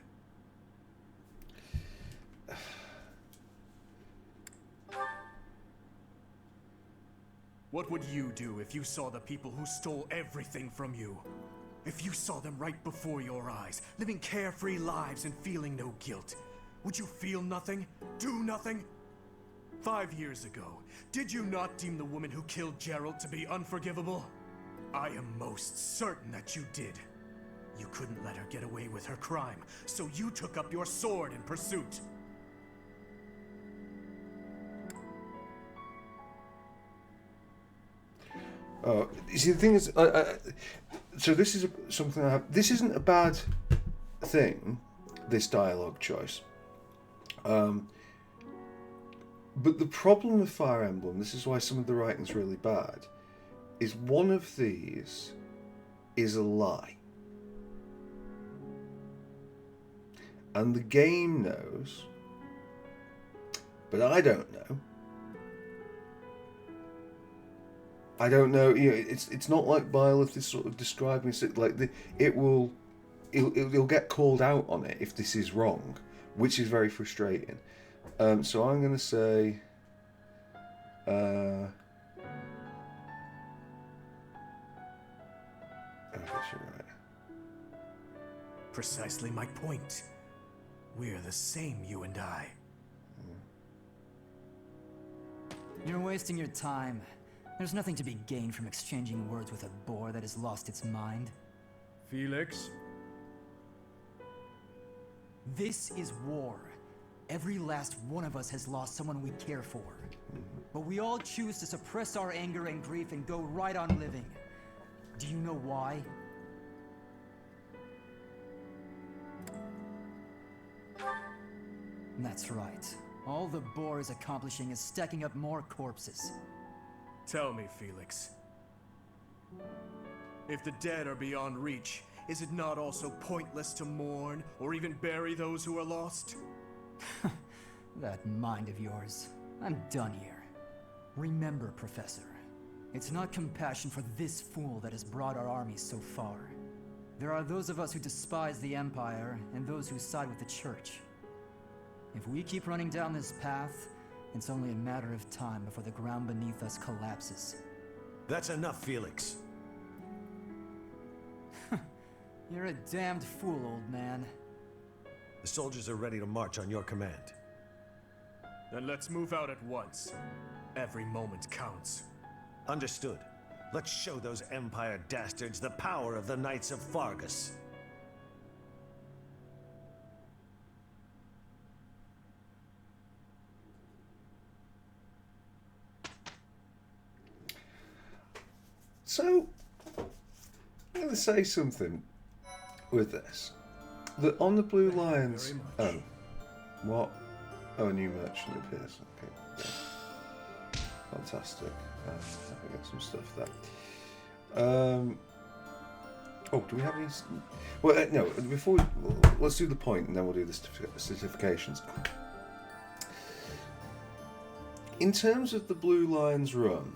What would you do if you saw the people who stole everything from you? If you saw them right before your eyes, living carefree lives and feeling no guilt, would you feel nothing? Do nothing? 5 years ago, did you not deem the woman who killed Gerald to be unforgivable? I am most certain that you did. You couldn't let her get away with her crime, so you took up your sword in pursuit. You see, the thing is, so this is something I have. This isn't a bad thing, this dialogue choice. But the problem with Fire Emblem, this is why some of the writing's really bad, is one of these is a lie. And the game knows, but I don't know. I don't know. You know, it's not like Byleth is sort of describing it like it'll get called out on it if this is wrong, which is very frustrating. So I'm going to say... I guess you're right. Precisely my point. We're the same, you and I. You're wasting your time. There's nothing to be gained from exchanging words with a boar that has lost its mind. Felix? This is war. Every last one of us has lost someone we care for. But we all choose to suppress our anger and grief and go right on living. Do you know why? That's right. All the boar is accomplishing is stacking up more corpses. Tell me, Felix. If the dead are beyond reach, is it not also pointless to mourn or even bury those who are lost? That mind of yours. I'm done here. Remember, Professor, it's not compassion for this fool that has brought our armies so far. There are those of us who despise the Empire and those who side with the Church. If we keep running down this path, it's only a matter of time before the ground beneath us collapses. That's enough, Felix. You're a damned fool, old man. The soldiers are ready to march on your command. Then let's move out at once. Every moment counts. Understood. Let's show those Empire dastards the power of the Knights of Fargus. So, I'm going to say something with this. That on the Blue Lions... Oh. What? Oh, a new merchant appears. Okay. Yeah. Fantastic. I can get some stuff there. Oh, do we have any... Well, no, before let's do the point and then we'll do the certifications. In terms of the Blue Lions run,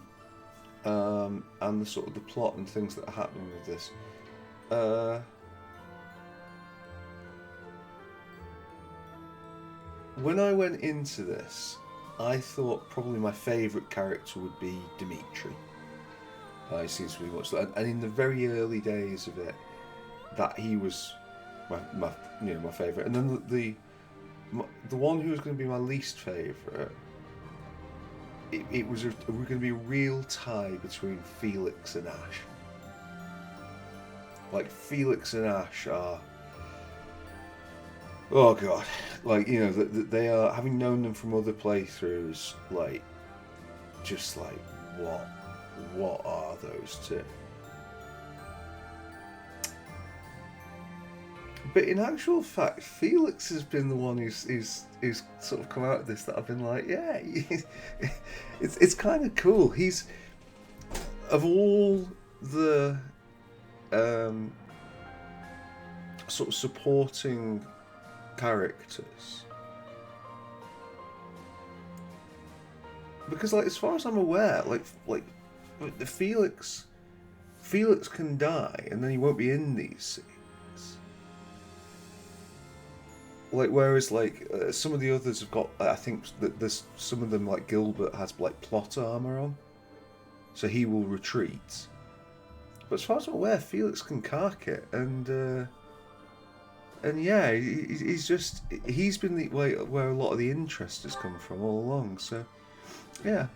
and the sort of the plot and things that are happening with this, when I went into this, I thought probably my favourite character would be Dimitri. He seems to be much, and in the very early days of it, that he was my favourite, and then the one who was going to be my least favourite. It was going to be a real tie between Felix and Ash. Like, Felix and Ash are... Oh god. Like, you know, they are, having known them from other playthroughs, like, just like, what are those two? But in actual fact, Felix has been the one who's sort of come out of this that I've been like, yeah, it's kind of cool. He's, of all the sort of supporting characters, because like as far as I'm aware, like the Felix can die and then he won't be in these scenes. Like, whereas like some of the others have got, I think that there's some of them, like Gilbert has like plot armor on, so he will retreat. But as far as I'm aware, Felix can cark it, and yeah, he's been the way where a lot of the interest has come from all along. So yeah,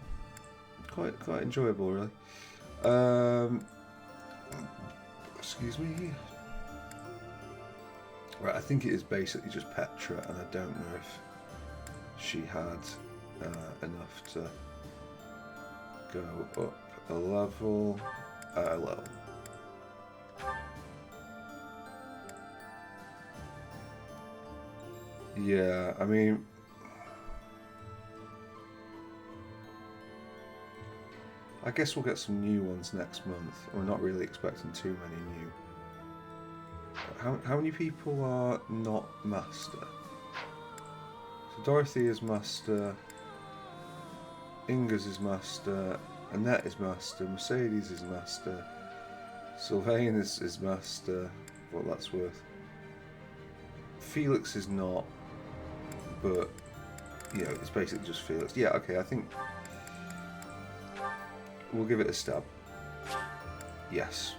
quite enjoyable, really. Excuse me. Right, I think it is basically just Petra, and I don't know if she had enough to go up a level. Yeah, I mean, I guess we'll get some new ones next month. We're not really expecting too many new. How many people are not Master? So Dorothy is Master, Inga's is Master, Annette is Master, Mercedes is Master, Sylvain is Master, what that's worth. Felix is not. but you know, it's basically just feels. Yeah, okay, I think we'll give it a stab. Yes.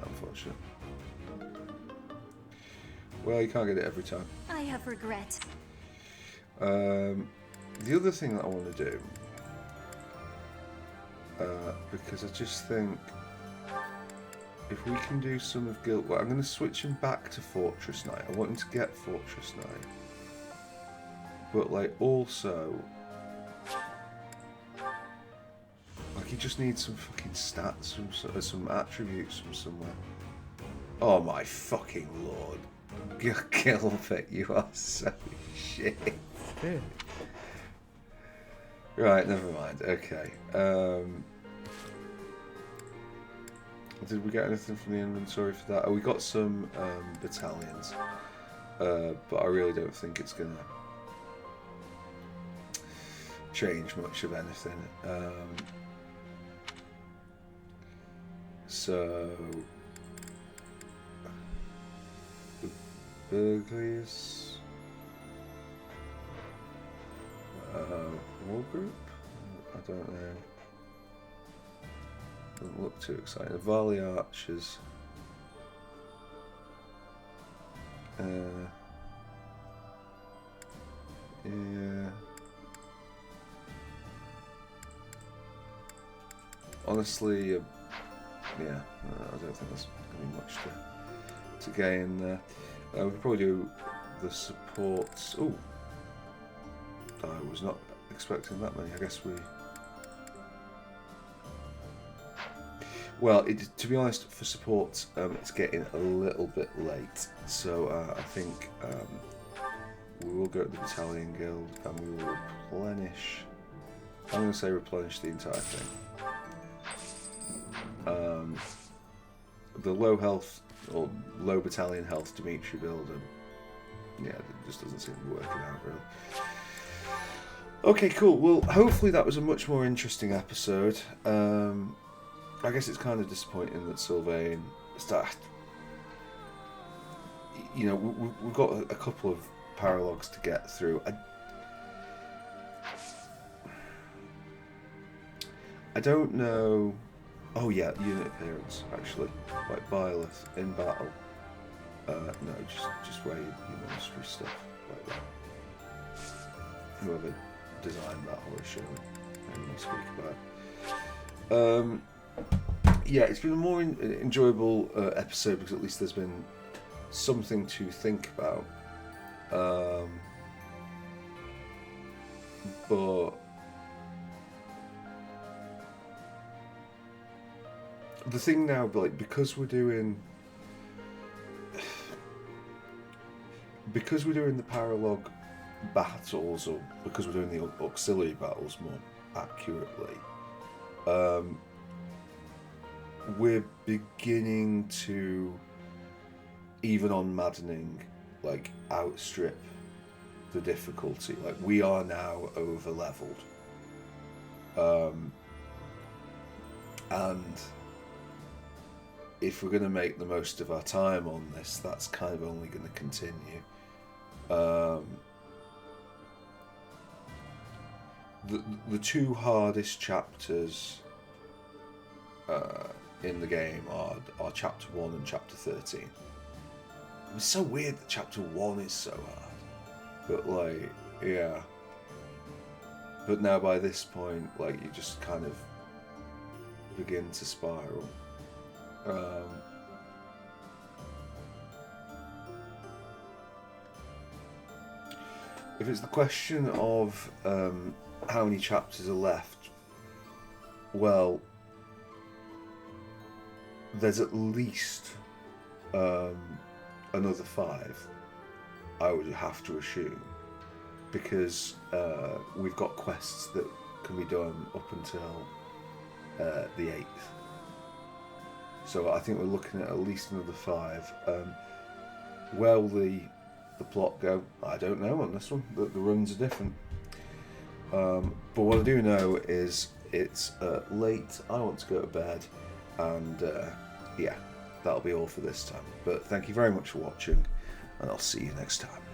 Unfortunate. Well, you can't get it every time. I have regret. The other thing that I want to do, because I just think if we can do some of Guild, well, I'm going to switch him back to Fortress Knight. I want him to get Fortress Knight, but like also, like he just needs some fucking stats, some attributes from somewhere. Oh my fucking lord, Gilbert, you are so shit. Hey. Right, never mind. Okay. Did we get anything from the inventory for that? Oh, we got some battalions, but I really don't think it's gonna change much of anything. So the burglaries. War group? I don't know. Doesn't look too exciting. The Valley Archers. Yeah. Honestly, yeah. I don't think there's going to be much to gain there. We could probably do the supports. Oh. I was not expecting that many. I guess we... Well, to be honest, for support, it's getting a little bit late. So I think we will go to the Battalion Guild and we will replenish... I'm going to say replenish the entire thing. The low health, or low battalion health Dimitri build, and yeah, it just doesn't seem to be working out really. Okay, cool. Well, hopefully that was a much more interesting episode. I guess it's kind of disappointing that Sylvain started. You know, we've got a couple of paralogues to get through. I don't know. Oh yeah, unit appearance actually, like Byleth in battle. No, just wear your ministry stuff like that. Whoever designed that horror show, and we speak about. Yeah, it's been a more enjoyable episode because at least there's been something to think about. But the thing now, like, because we're doing the paralogue battles, or because we're doing the auxiliary battles more accurately, we're beginning to, even on maddening, like, outstrip the difficulty. Like, we are now over leveled, and if we're going to make the most of our time on this, that's kind of only going to continue. The two hardest chapters in the game are chapter 1 and chapter 13. It's so weird that chapter 1 is so hard, but like, yeah. But now by this point, like, you just kind of begin to spiral. If it's the question of how many chapters are left, well, there's at least another 5, I would have to assume, because we've got quests that can be done up until the 8th. So I think we're looking at least another 5. Where will the plot go? I don't know on this one. The runs are different. But what I do know is it's late. I want to go to bed, and yeah, that'll be all for this time. But thank you very much for watching, and I'll see you next time.